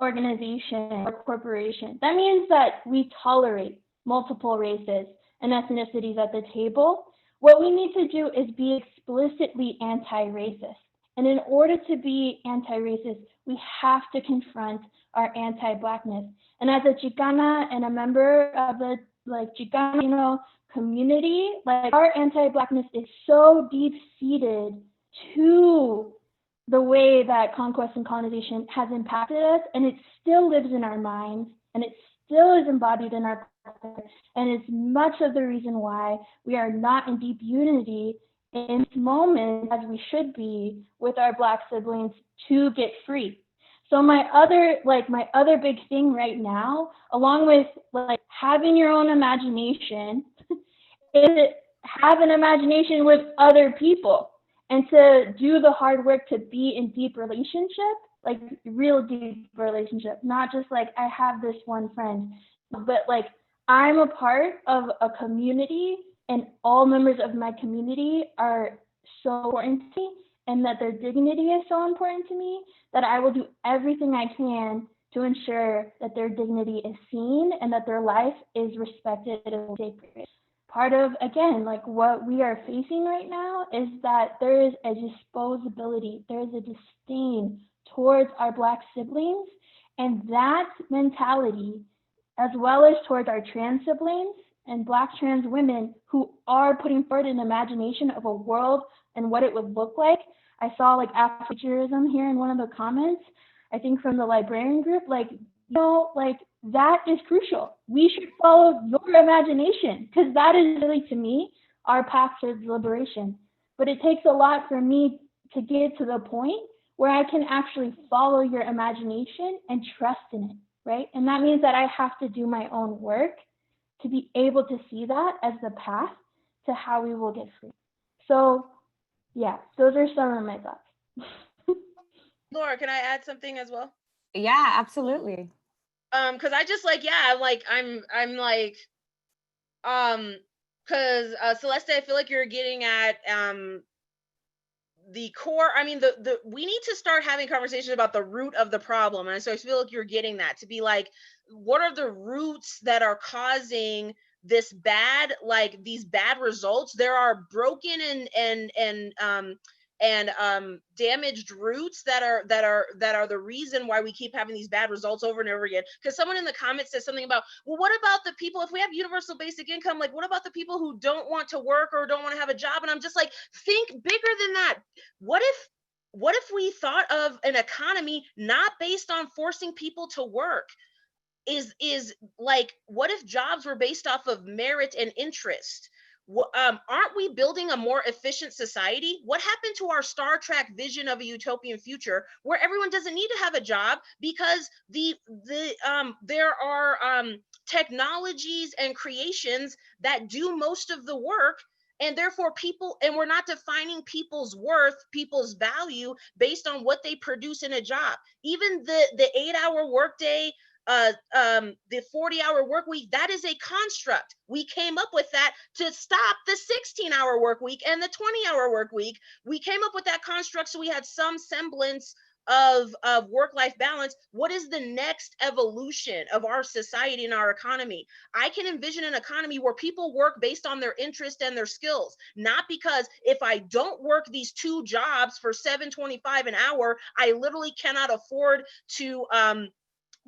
organization or corporation. That means that we tolerate multiple races and ethnicities at the table. What we need to do is be explicitly anti-racist. And in order to be anti-racist, we have to confront our anti-Blackness. And as a Chicana and a member of the Chicano community, like, our anti-Blackness is so deep-seated to the way that conquest and colonization has impacted us, and it still lives in our minds, and it still is embodied in our culture, and it's much of the reason why we are not in deep unity in this moment, as we should be with our Black siblings, to get free. So my other big thing right now, along with like having your own imagination, is have an imagination with other people and to do the hard work to be in deep relationship, like real deep relationship, not just like I have this one friend, but like I'm a part of a community and all members of my community are so important to me and that their dignity is so important to me that I will do everything I can to ensure that their dignity is seen and that their life is respected and sacred. Part of, again, like what we are facing right now is that there is a disposability, there is a disdain towards our Black siblings, and that mentality, as well as towards our trans siblings and Black trans women who are putting forward an imagination of a world and what it would look like. I saw like Afrofuturism here in one of the comments, I think from the librarian group, like, like that is crucial. We should follow your imagination because that is really, to me, our path towards liberation. But it takes a lot for me to get to the point where I can actually follow your imagination and trust in it, right? And that means that I have to do my own work to be able to see that as the path to how we will get free. So yeah, those are some of my thoughts. Laura, can I add something as well? Yeah, absolutely. Because I just like, yeah, I'm like, because Celeste, I feel like you're getting at the core. I mean, we need to start having conversations about the root of the problem, and so I feel like you're getting that, to be like, what are the roots that are causing this bad, like these bad results? There are broken and damaged roots that are the reason why we keep having these bad results over and over again. Because someone in the comments said something about, well, what about the people, if we have universal basic income, like what about the people who don't want to work or don't want to have a job? And I'm just like, think bigger than that. What if we thought of an economy not based on forcing people to work? Is like, what if jobs were based off of merit and interest? Aren't we building a more efficient society? What happened to our Star Trek vision of a utopian future where everyone doesn't need to have a job because there are technologies and creations that do most of the work, and therefore and we're not defining people's worth, people's value based on what they produce in a job. Even the 8-hour workday, the 40-hour work week, that is a construct. We came up with that to stop the 16-hour work week and the 20-hour work week. We came up with that construct so we had some semblance of work-life balance. What is the next evolution of our society and our economy? I can envision an economy where people work based on their interest and their skills, not because if I don't work these 2 jobs for $7.25 an hour, I literally cannot afford to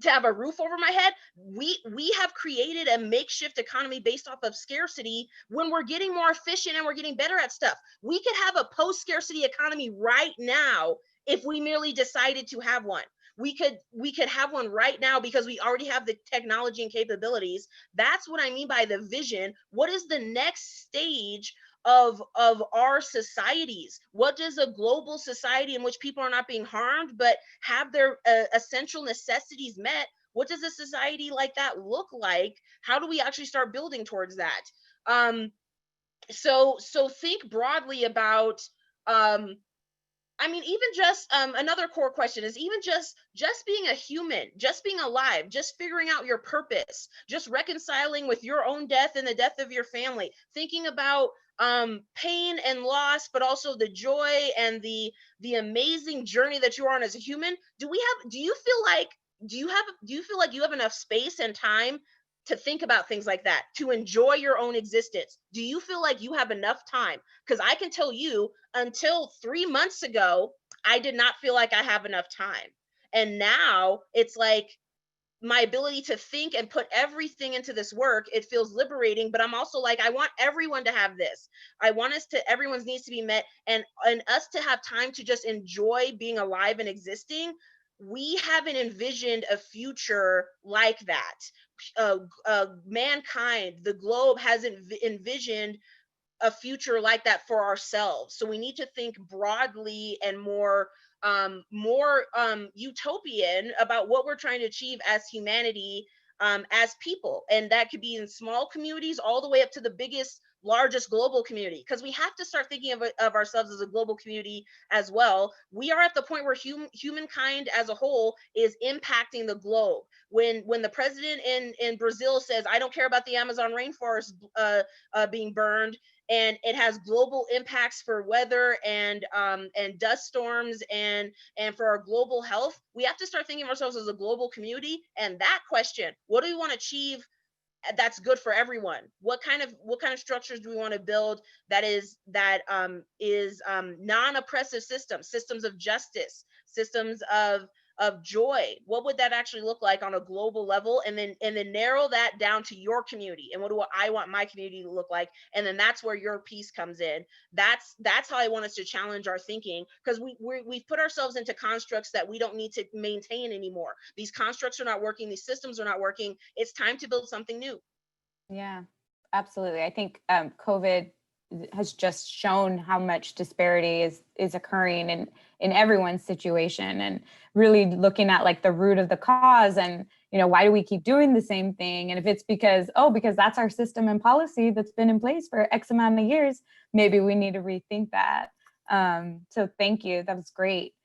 have a roof over my head. We have created a makeshift economy based off of scarcity when we're getting more efficient and we're getting better at stuff. We could have a post-scarcity economy right now if we merely decided to have one. We could have one right now because we already have the technology and capabilities. That's what I mean by the vision. What is the next stage of our societies? What does a global society in which people are not being harmed but have their essential necessities met, what does a society like that look like? How do we actually start building towards that? So think broadly about I mean, even just another core question is even just being a human, just being alive, just figuring out your purpose, just reconciling with your own death and the death of your family, thinking about pain and loss, but also the joy and the amazing journey that you're on as a human. Do you feel like you have enough space and time to think about things like that, to enjoy your own existence? Do you feel like you have enough time? Because I can tell you, until 3 months ago, I did not feel like I have enough time. And now it's like my ability to think and put everything into this work, it feels liberating, but I'm also like, I want everyone to have this. I want everyone's needs to be met, and us to have time to just enjoy being alive and existing. We haven't envisioned a future like that. Mankind, the globe hasn't envisioned a future like that for ourselves. So we need to think broadly and more utopian about what we're trying to achieve as humanity, as people. And that could be in small communities all the way up to the biggest, largest global community, because we have to start thinking of ourselves as a global community as well. We are at the point where humankind as a whole is impacting the globe. When the president in Brazil says, I don't care about the Amazon rainforest being burned, and it has global impacts for weather and dust storms and for our global health, we have to start thinking of ourselves as a global community. And that question, what do we want to achieve that's good for everyone? What kind of structures do we want to build that is non-oppressive systems of justice, systems of joy? What would that actually look like on a global level? And then narrow that down to your community, and what do I want my community to look like? And then that's where your piece comes in. That's how I want us to challenge our thinking, because we've put ourselves into constructs that we don't need to maintain anymore. These constructs are not working, these systems are not working. It's time to build something new. Yeah, absolutely. I think COVID has just shown how much disparity is occurring in everyone's situation, and really looking at like the root of the cause, and why do we keep doing the same thing? And if it's because that's our system and policy that's been in place for X amount of years, maybe we need to rethink that. So thank you, that was great.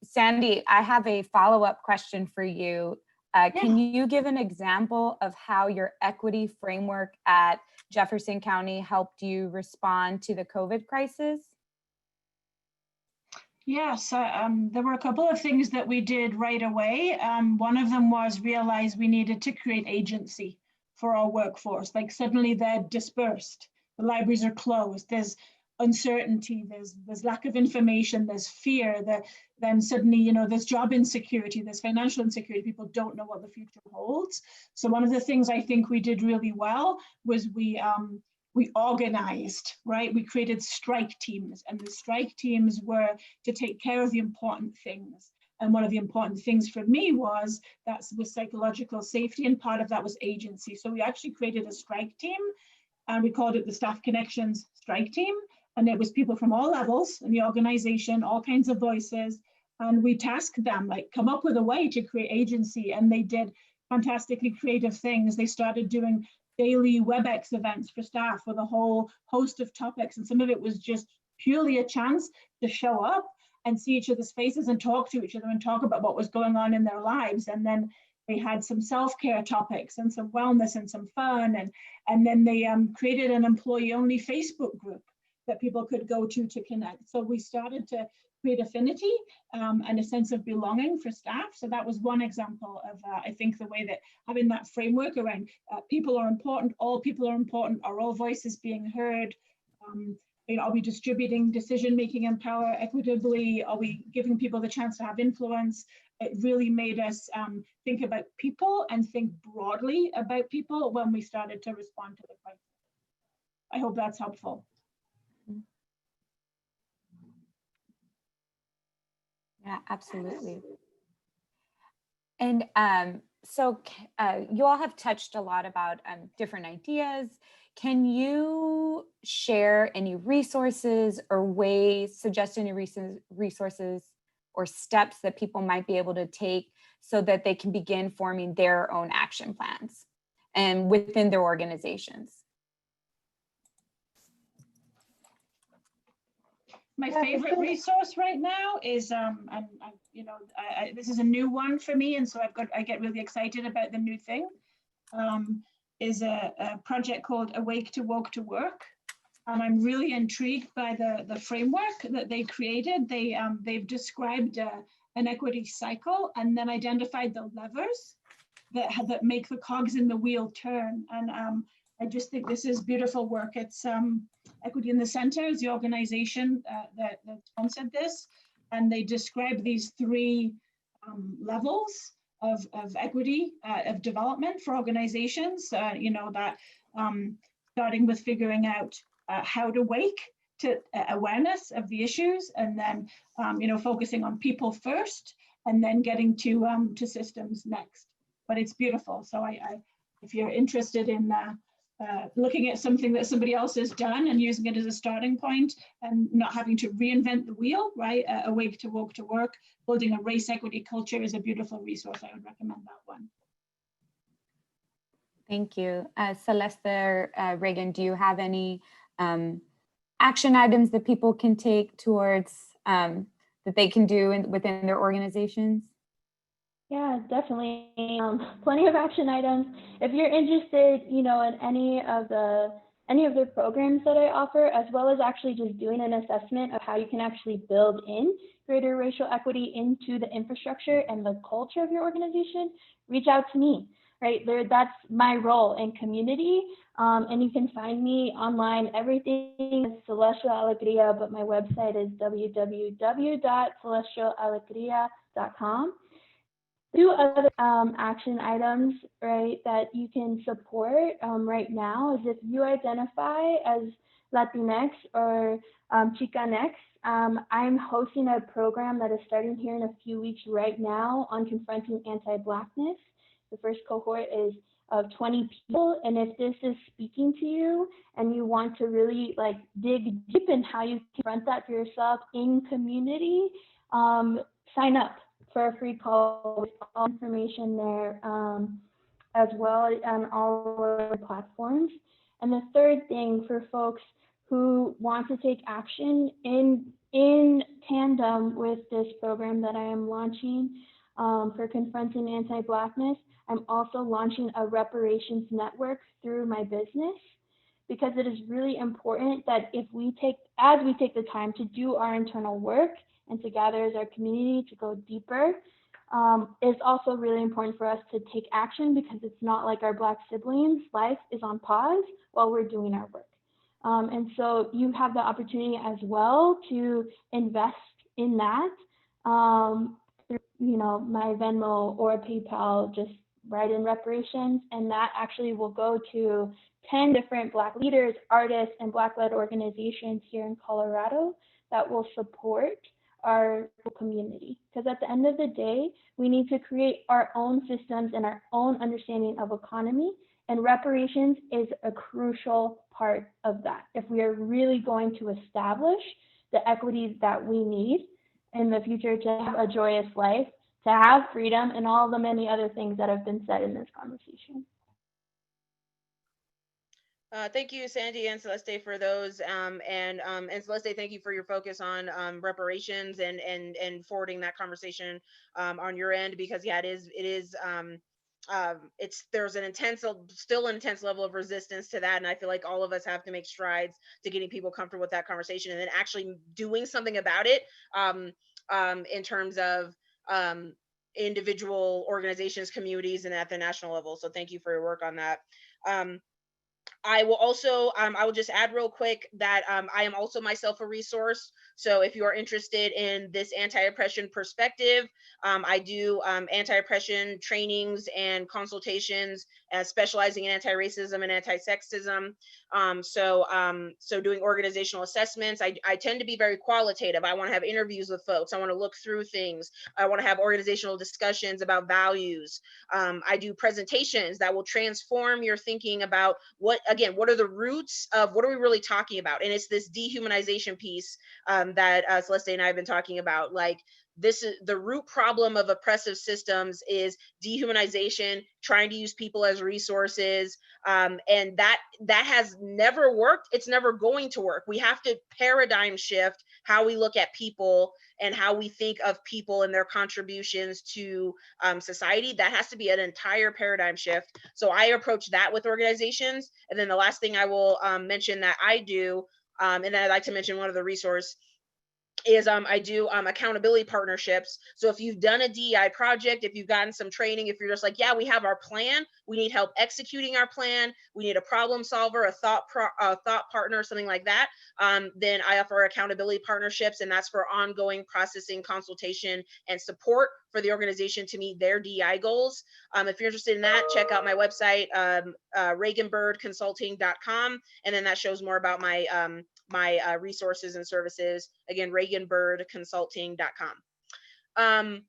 Sandy, I have a follow-up question for you. Can you give an example of how your equity framework at Jefferson County helped you respond to the COVID crisis? Yes, there were a couple of things that we did right away. One of them was realize we needed to create agency for our workforce. Like suddenly they're dispersed, the libraries are closed, there's uncertainty, there's lack of information, there's fear, then suddenly there's job insecurity, there's financial insecurity, people don't know what the future holds. So one of the things I think we did really well was we organized, right? We created strike teams, and the strike teams were to take care of the important things. And one of the important things for me was psychological safety, and part of that was agency. So we actually created a strike team, and we called it the Staff Connections Strike Team. And it was people from all levels in the organization, all kinds of voices. And we tasked them, like, come up with a way to create agency. And they did fantastically creative things. They started doing daily WebEx events for staff with a whole host of topics. And some of it was just purely a chance to show up and see each other's faces and talk to each other and talk about what was going on in their lives. And then they had some self-care topics and some wellness and some fun. And then they created an employee-only Facebook group that people could go to connect. So we started to create affinity and a sense of belonging for staff. So that was one example of, I think, the way that having that framework around people are important, all people are important, are all voices being heard? Are we distributing decision-making and power equitably? Are we giving people the chance to have influence? It really made us think about people and think broadly about people when we started to respond to the crisis. I hope that's helpful. Yeah, absolutely. And so you all have touched a lot about different ideas. Can you share any resources or ways, suggest any resources or steps that people might be able to take so that they can begin forming their own action plans and within their organizations? My favorite resource right now is, this is a new one for me, and so I get really excited about the new thing. Is a project called Awake to Woke to Work, and I'm really intrigued by the framework that they created. They've described an equity cycle and then identified the levers that make the cogs in the wheel turn. And I just think this is beautiful work. It's Equity in the Center is the organization that sponsored this, and they describe these three levels of equity, of development for organizations, starting with figuring out how to wake to awareness of the issues, and then, focusing on people first, and then getting to systems next. But it's beautiful. So if you're interested in looking at something that somebody else has done and using it as a starting point and not having to reinvent the wheel, right? Awake to Woke to Work, building a race equity culture is a beautiful resource. I would recommend that one. Thank you. Celeste or Reagan, do you have any action items that people can take towards that they can do within their organizations? Yeah, definitely. Plenty of action items. If you're interested, in any of the programs that I offer, as well as actually just doing an assessment of how you can actually build in greater racial equity into the infrastructure and the culture of your organization, reach out to me. Right there, that's my role in community. And you can find me online. Everything is Celestial Alegria, but my website is www.celestialalegria.com. Two other action items, right, that you can support right now is if you identify as Latinx or Chicanx, I'm hosting a program that is starting here in a few weeks right now on confronting anti-Blackness. The first cohort is of 20 people, and if this is speaking to you and you want to really dig deep in how you confront that for yourself in community, sign up for a free call with all information there, as well on all our platforms. And the third thing for folks who want to take action in tandem with this program that I am launching for confronting anti-Blackness, I'm also launching a reparations network through my business, because it is really important that as we take the time to do our internal work and to gather as our community to go deeper, it's also really important for us to take action, because it's not like our Black siblings' life is on pause while we're doing our work. And so you have the opportunity as well to invest in that through, my Venmo or PayPal, just write in reparations, and that actually will go to 10 different Black leaders, artists, and Black-led organizations here in Colorado that will support our community. Because at the end of the day, we need to create our own systems and our own understanding of economy, and reparations is a crucial part of that. If we are really going to establish the equities that we need in the future to have a joyous life, to have freedom, and all the many other things that have been said in this conversation. Thank you, Sandy and Celeste, for those. And Celeste, thank you for your focus on reparations and forwarding that conversation on your end, because yeah, there's still an intense level of resistance to that, and I feel like all of us have to make strides to getting people comfortable with that conversation, and then actually doing something about it in terms of individual organizations, communities, and at the national level. So thank you for your work on that. I will also, I will just add real quick that I am also myself a resource. So if you are interested in this anti-oppression perspective, I do anti-oppression trainings and consultations, specializing in anti-racism and anti-sexism. So doing organizational assessments. I tend to be very qualitative. I want to have interviews with folks. I want to look through things. I want to have organizational discussions about values. I do presentations that will transform your thinking about what are the roots of what are we really talking about? And it's this dehumanization piece that Celeste and I have been talking about. Like, this is the root problem of oppressive systems is dehumanization, trying to use people as resources, and that has never worked. It's never going to work. We have to paradigm shift how we look at people and how we think of people and their contributions to society. That has to be an entire paradigm shift. So I approach that with organizations. And then the last thing I will mention that I do, and then I'd like to mention one of the resource is I do accountability partnerships. So if you've done a DEI project, if you've gotten some training, if you're just like, yeah, we have our plan, we need help executing our plan, we need a problem solver, a thought partner, something like that, then I offer accountability partnerships, and that's for ongoing processing, consultation, and support for the organization to meet their DEI goals. If you're interested in that, check out my website, reaganbirdconsulting.com, and then that shows more about my my resources and services. Again, reaganbirdconsulting.com. I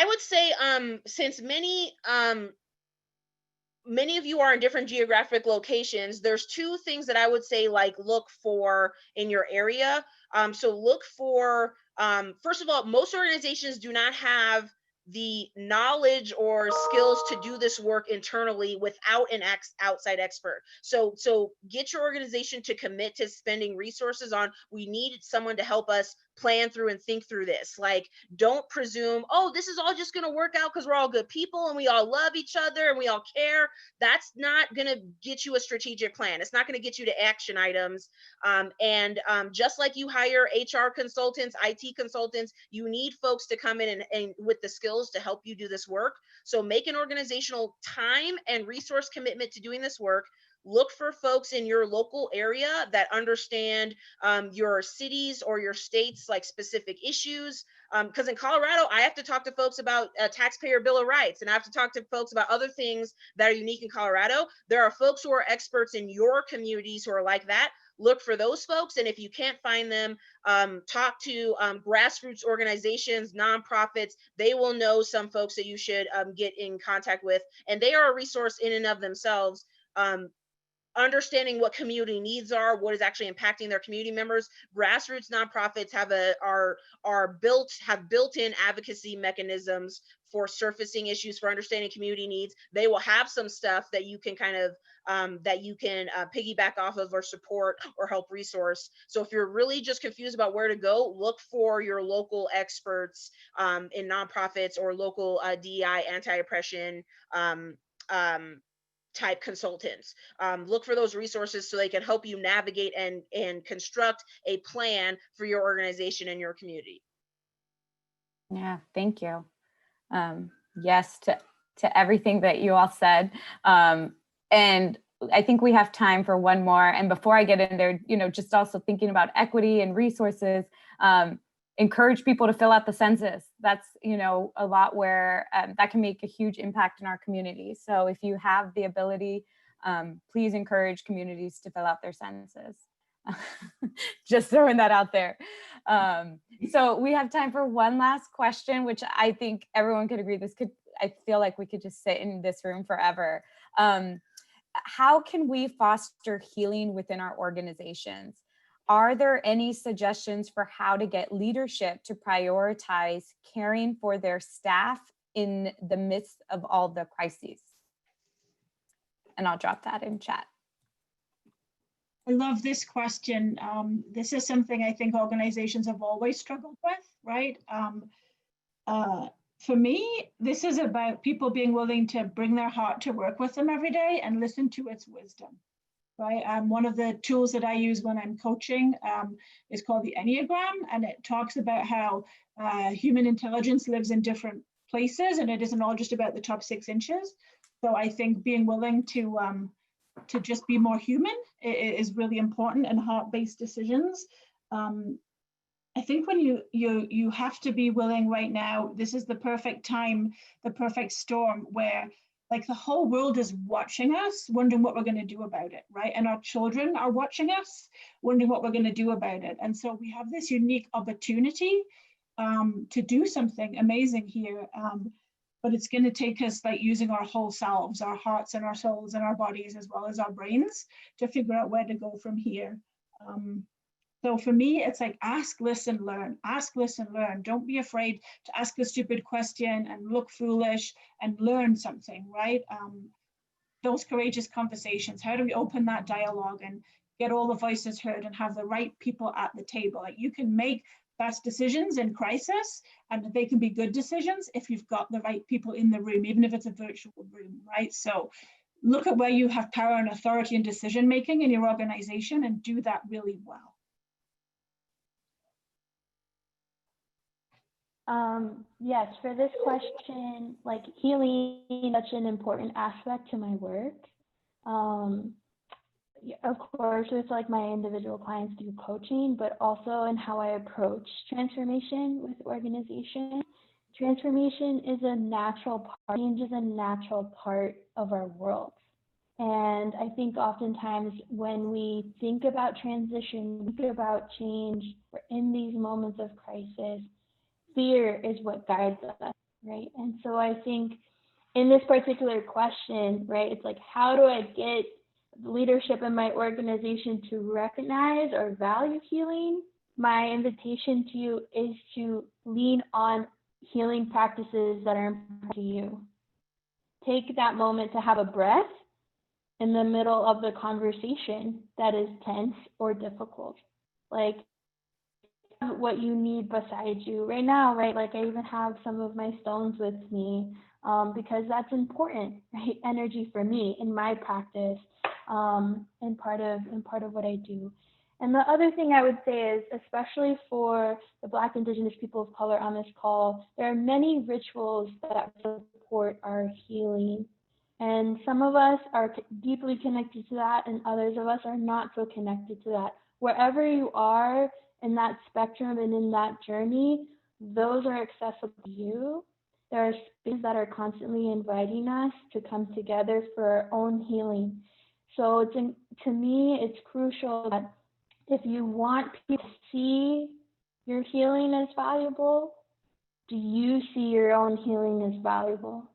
would say since many many of you are in different geographic locations. There's two things that I would say, like, look for in your area. So look for, first of all, most organizations do not have the knowledge or skills to do this work internally without an outside expert. So get your organization to commit to spending resources on, we need someone to help us plan through and think through this. Like, don't presume, oh, this is all just going to work out because we're all good people and we all love each other and we all care. That's not going to get you a strategic plan. It's not going to get you to action items. Just like you hire HR consultants, IT consultants, you need folks to come in and with the skills to help you do this work. So make an organizational time and resource commitment to doing this work. Look for folks in your local area that understand your cities or your states, like, specific issues. Because in Colorado, I have to talk to folks about a taxpayer bill of rights, and I have to talk to folks about other things that are unique in Colorado. There are folks who are experts in your communities who are like that. Look for those folks, and if you can't find them, talk to grassroots organizations, nonprofits. They will know some folks that you should get in contact with, and they are a resource in and of themselves. Understanding what community needs are, what is actually impacting their community members. Grassroots nonprofits have built-in advocacy mechanisms for surfacing issues, for understanding community needs. They will have some stuff that you can kind of piggyback off of or support or help resource. So if you're really just confused about where to go, look for your local experts in nonprofits or local DEI, anti-oppression type consultants. Look for those resources so they can help you navigate and construct a plan for your organization and your community. Yeah, thank you. Yes, to everything that you all said. And I think we have time for one more. And before I get in there, just also thinking about equity and resources, encourage people to fill out the census. That's, a lot where that can make a huge impact in our community. So if you have the ability, please encourage communities to fill out their census. Just throwing that out there. So we have time for one last question, which I think everyone could agree, I feel like we could just sit in this room forever. How can we foster healing within our organizations? Are there any suggestions for how to get leadership to prioritize caring for their staff in the midst of all the crises? And I'll drop that in chat. I love this question. This is something I think organizations have always struggled with, right? For me, this is about people being willing to bring their heart to work with them every day and listen to its wisdom. Right. One of the tools that I use when I'm coaching is called the Enneagram, and it talks about how human intelligence lives in different places, and it isn't all just about the top 6 inches. So I think being willing to just be more human is really important, and heart-based decisions. I think when you have to be willing right now, this is the perfect time, the perfect storm where, like, the whole world is watching us, wondering what we're going to do about it, right? And our children are watching us, wondering what we're going to do about it. And so we have this unique opportunity to do something amazing here. But it's going to take us, like, using our whole selves, our hearts and our souls and our bodies, as well as our brains, to figure out where to go from here. So for me, it's like ask, listen, learn. Ask, listen, learn. Don't be afraid to ask a stupid question and look foolish and learn something, right? Those courageous conversations. How do we open that dialogue and get all the voices heard and have the right people at the table? Like, you can make fast decisions in crisis, and they can be good decisions if you've got the right people in the room, even if it's a virtual room, right? So look at where you have power and authority and decision making in your organization and do that really well. Yes, for this question, like, healing is such an important aspect to my work. Of course, with, like, my individual clients through coaching, but also in how I approach transformation with organization. Transformation is a natural part, change is a natural part of our world. And I think oftentimes when we think about transition, think about change, we're in these moments of crisis, fear is what guides us, right? And so I think in this particular question, right, it's like, how do I get leadership in my organization to recognize or value healing? My invitation to you is to lean on healing practices that are important to you. Take that moment to have a breath in the middle of the conversation that is tense or difficult. Like, what you need beside you right now, right? Like, I even have some of my stones with me because that's important, right? Energy for me in my practice and part of what I do. And the other thing I would say is, especially for the Black, Indigenous people of color on this call, there are many rituals that support our healing. And some of us are deeply connected to that, and others of us are not so connected to that. Wherever you are in that spectrum and in that journey, those are accessible to you. There are spaces that are constantly inviting us to come together for our own healing. So to me, it's crucial that if you want people to see your healing as valuable, do you see your own healing as valuable?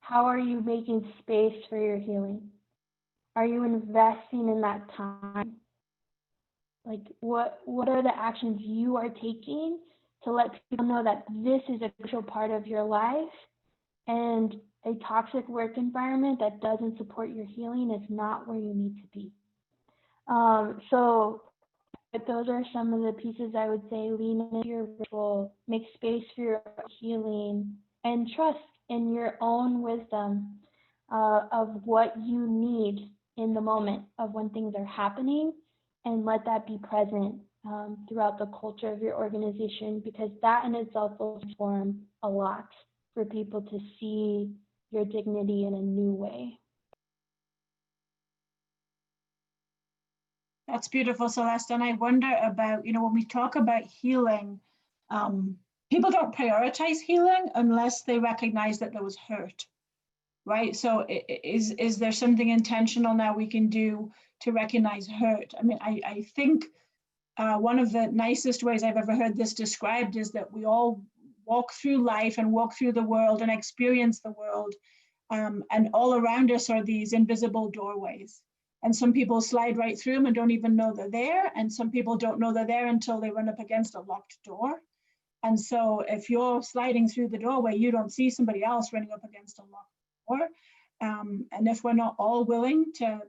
How are you making space for your healing? Are you investing in that time? Like, what are the actions you are taking to let people know that this is a crucial part of your life, and a toxic work environment that doesn't support your healing is not where you need to be. So those are some of the pieces I would say. Lean into your ritual, make space for your healing, and trust in your own wisdom of what you need in the moment of when things are happening, and let that be present throughout the culture of your organization, because that in itself will transform a lot for people to see your dignity in a new way. That's beautiful, Celeste. And I wonder about, when we talk about healing, people don't prioritize healing unless they recognize that there was hurt, right? So is there something intentional now we can do to recognize hurt? I mean, I think one of the nicest ways I've ever heard this described is that we all walk through life and walk through the world and experience the world. And all around us are these invisible doorways. And some people slide right through them and don't even know they're there. And some people don't know they're there until they run up against a locked door. And so if you're sliding through the doorway, you don't see somebody else running up against a locked door. And if we're not all willing to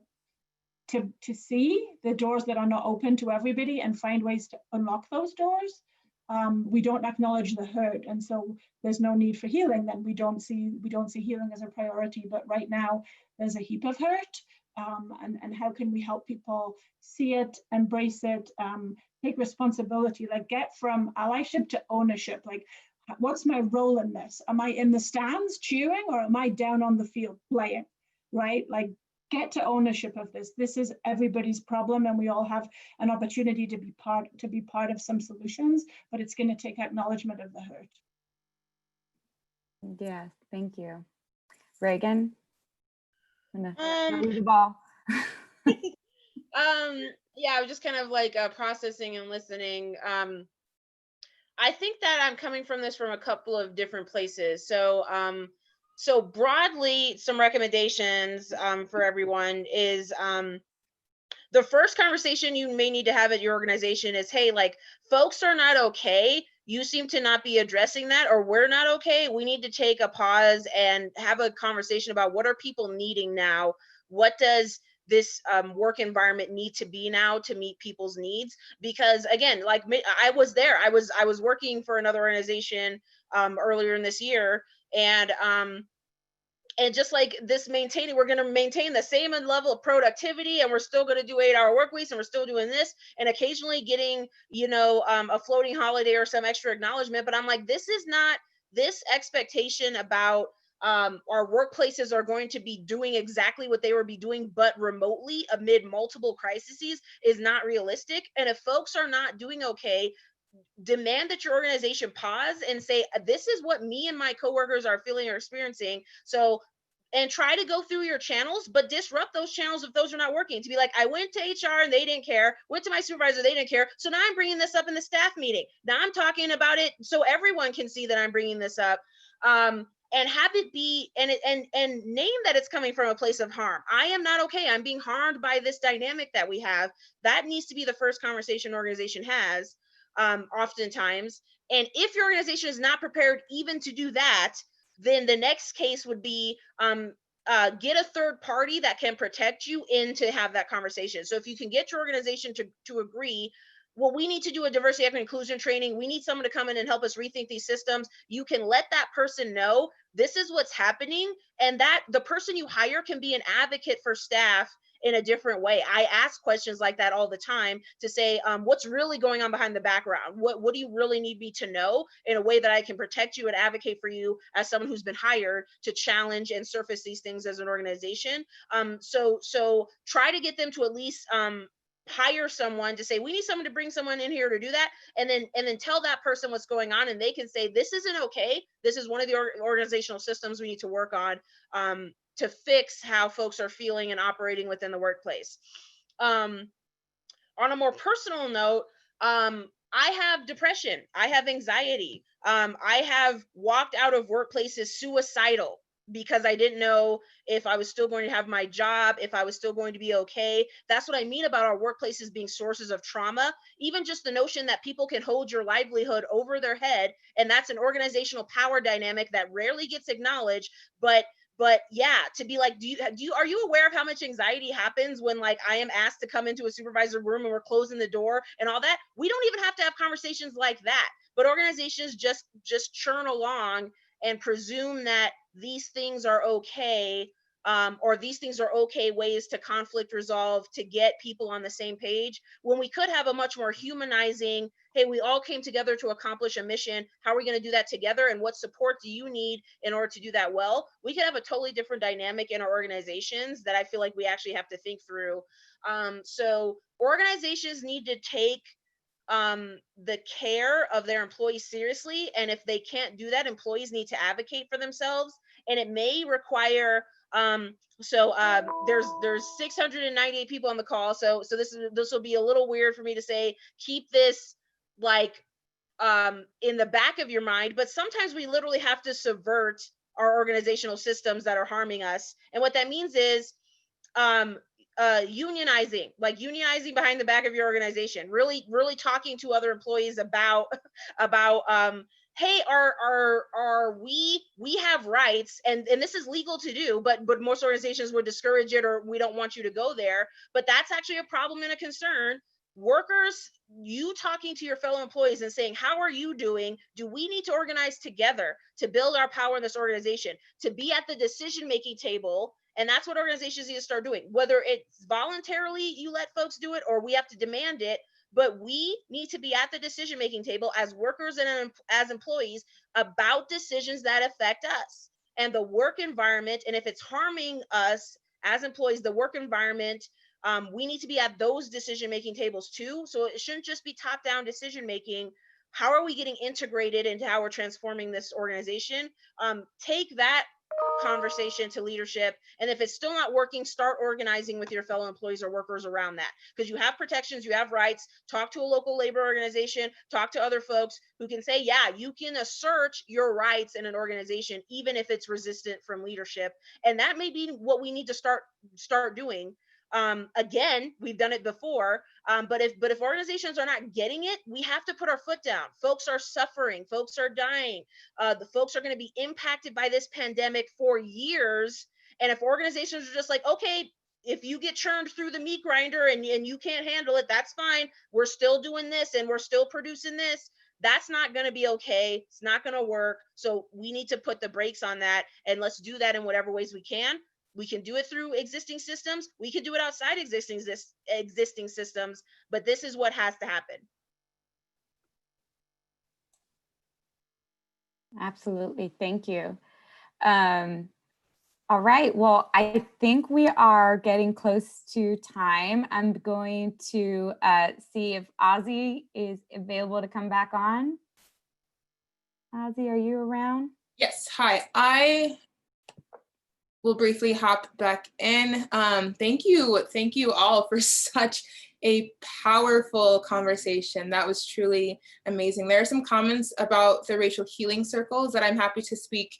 see the doors that are not open to everybody and find ways to unlock those doors, we don't acknowledge the hurt, and so there's no need for healing. Then we don't see healing as a priority. But right now there's a heap of hurt, and how can we help people see it, embrace it, take responsibility, like get from allyship to ownership? Like, what's my role in this? Am I in the stands cheering, or am I down on the field playing? Right? Like, get to ownership of this. This is everybody's problem, and we all have an opportunity to be part of some solutions, but it's going to take acknowledgement of the hurt. Yes, thank you. Reagan, I'm gonna throw you the ball. Yeah, I was just kind of like processing and listening. I think that I'm coming from this from a couple of different places. So broadly, some recommendations for everyone is the first conversation you may need to have at your organization is, hey, like, folks are not okay. You seem to not be addressing that, or we're not okay. We need to take a pause and have a conversation about what are people needing now? What does this work environment need to be now to meet people's needs? Because again, like, I was there. I was working for another organization earlier in this year, and just like this, we're going to maintain the same level of productivity, and we're still going to do 8-hour work weeks, and we're still doing this, and occasionally getting, a floating holiday or some extra acknowledgement. But I'm like, this is not, this expectation about our workplaces are going to be doing exactly what they would be doing, but remotely amid multiple crises, is not realistic. And if folks are not doing okay, demand that your organization pause and say, this is what me and my coworkers are feeling or experiencing. So, and try to go through your channels, but disrupt those channels if those are not working. To be like, I went to HR and they didn't care, went to my supervisor, they didn't care. So now I'm bringing this up in the staff meeting. Now I'm talking about it so everyone can see that I'm bringing this up. and have it be, and name that it's coming from a place of harm. I am not okay. I'm being harmed by this dynamic that we have. That needs to be the first conversation an organization has, oftentimes. And if your organization is not prepared even to do that, then the next case would be get a third party that can protect you in to have that conversation. So if you can get your organization to agree, well, we need to do a diversity, equity, inclusion training. We need someone to come in and help us rethink these systems. You can let that person know this is what's happening, and that the person you hire can be an advocate for staff in a different way. I ask questions like that all the time to say, what's really going on behind the background? What do you really need me to know in a way that I can protect you and advocate for you as someone who's been hired to challenge and surface these things as an organization? So try to get them to at least hire someone to say, we need someone to bring someone in here to do that, and then tell that person what's going on, and they can say, this isn't okay. This is one of the organizational systems we need to work on to fix how folks are feeling and operating within the workplace. On a more personal note, I have depression. I have anxiety. I have walked out of workplaces suicidal because I didn't know if I was still going to have my job, if I was still going to be okay. That's what I mean about our workplaces being sources of trauma. Even just the notion that people can hold your livelihood over their head, and that's an organizational power dynamic that rarely gets acknowledged. But yeah, to be like, are you aware of how much anxiety happens when, like, I am asked to come into a supervisor room and we're closing the door and all that? We don't even have to have conversations like that, but organizations just churn along and presume that these things are okay, or these things are okay ways to conflict resolve, to get people on the same page, when we could have a much more humanizing, hey, we all came together to accomplish a mission. How are we going to do that together? And what support do you need in order to do that well? We could have a totally different dynamic in our organizations that I feel like we actually have to think through. So organizations need to take the care of their employees seriously. And if they can't do that, employees need to advocate for themselves. And it may require, there's 698 people on the call. So this will be a little weird for me to say, keep this like in the back of your mind, but sometimes we literally have to subvert our organizational systems that are harming us. And what that means is unionizing behind the back of your organization, really talking to other employees about hey, we have rights, and this is legal to do, but most organizations would discourage it, or we don't want you to go there. But that's actually a problem and a concern. Workers, you talking to your fellow employees and saying, how are you doing? Do we need to organize together to build our power in this organization, to be at the decision-making table? And that's what organizations need to start doing, whether it's voluntarily you let folks do it or we have to demand it. But we need to be at the decision-making table as workers and as employees about decisions that affect us and the work environment. And if it's harming us as employees, the work environment, we need to be at those decision-making tables too. So it shouldn't just be top-down decision-making. How are we getting integrated into how we're transforming this organization? Take that conversation to leadership, and if it's still not working, start organizing with your fellow employees or workers around that, because you have protections, you have rights. Talk to a local labor organization, talk to other folks who can say, yeah, you can assert your rights in an organization even if it's resistant from leadership. And that may be what we need to start doing. Again, we've done it before, but if organizations are not getting it, we have to put our foot down. Folks are suffering, folks are dying, the folks are going to be impacted by this pandemic for years. And if organizations are just like, okay, if you get churned through the meat grinder and you can't handle it, that's fine. We're still doing this and we're still producing this. That's not going to be okay. It's not going to work. So we need to put the brakes on that, and let's do that in whatever ways we can. We can do it through existing systems. We can do it outside existing systems, but this is what has to happen. Absolutely. Thank you. All right. Well, I think we are getting close to time. I'm going to see if Ozzy is available to come back on. Ozzy, are you around? Yes. Hi. I will briefly hop back in. Thank you all for such a powerful conversation. That was truly amazing. There are some comments about the racial healing circles that I'm happy to speak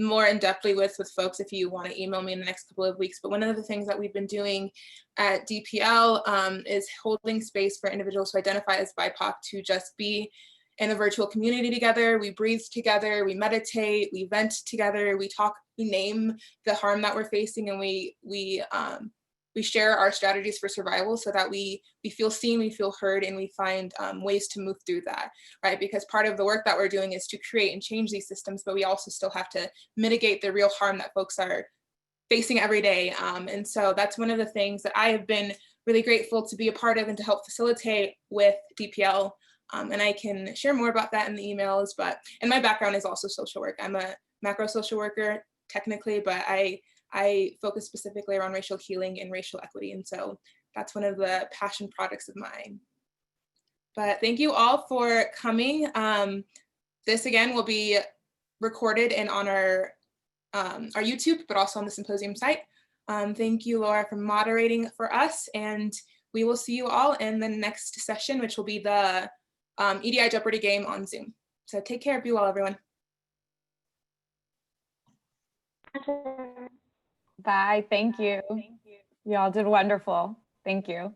more in depthly with folks if you want to email me in the next couple of weeks. But one of the things that we've been doing at DPL is holding space for individuals who identify as BIPOC to just be in a virtual community together. We breathe together, we meditate, we vent together, we talk, we name the harm that we're facing, and we share our strategies for survival so that we feel seen, we feel heard, and we find ways to move through that, right? Because part of the work that we're doing is to create and change these systems, but we also still have to mitigate the real harm that folks are facing every day. And so that's one of the things that I have been really grateful to be a part of and to help facilitate with DPL. And I can share more about that in the emails, and my background is also social work. I'm a macro social worker technically, but I focus specifically around racial healing and racial equity. And so that's one of the passion projects of mine. But thank you all for coming. This again will be recorded and on our YouTube, but also on the symposium site. Thank you, Laura, for moderating for us. And we will see you all in the next session, which will be the EDI Jeopardy game on Zoom. So take care, be well, everyone. Bye, thank you. You all did wonderful. Thank you.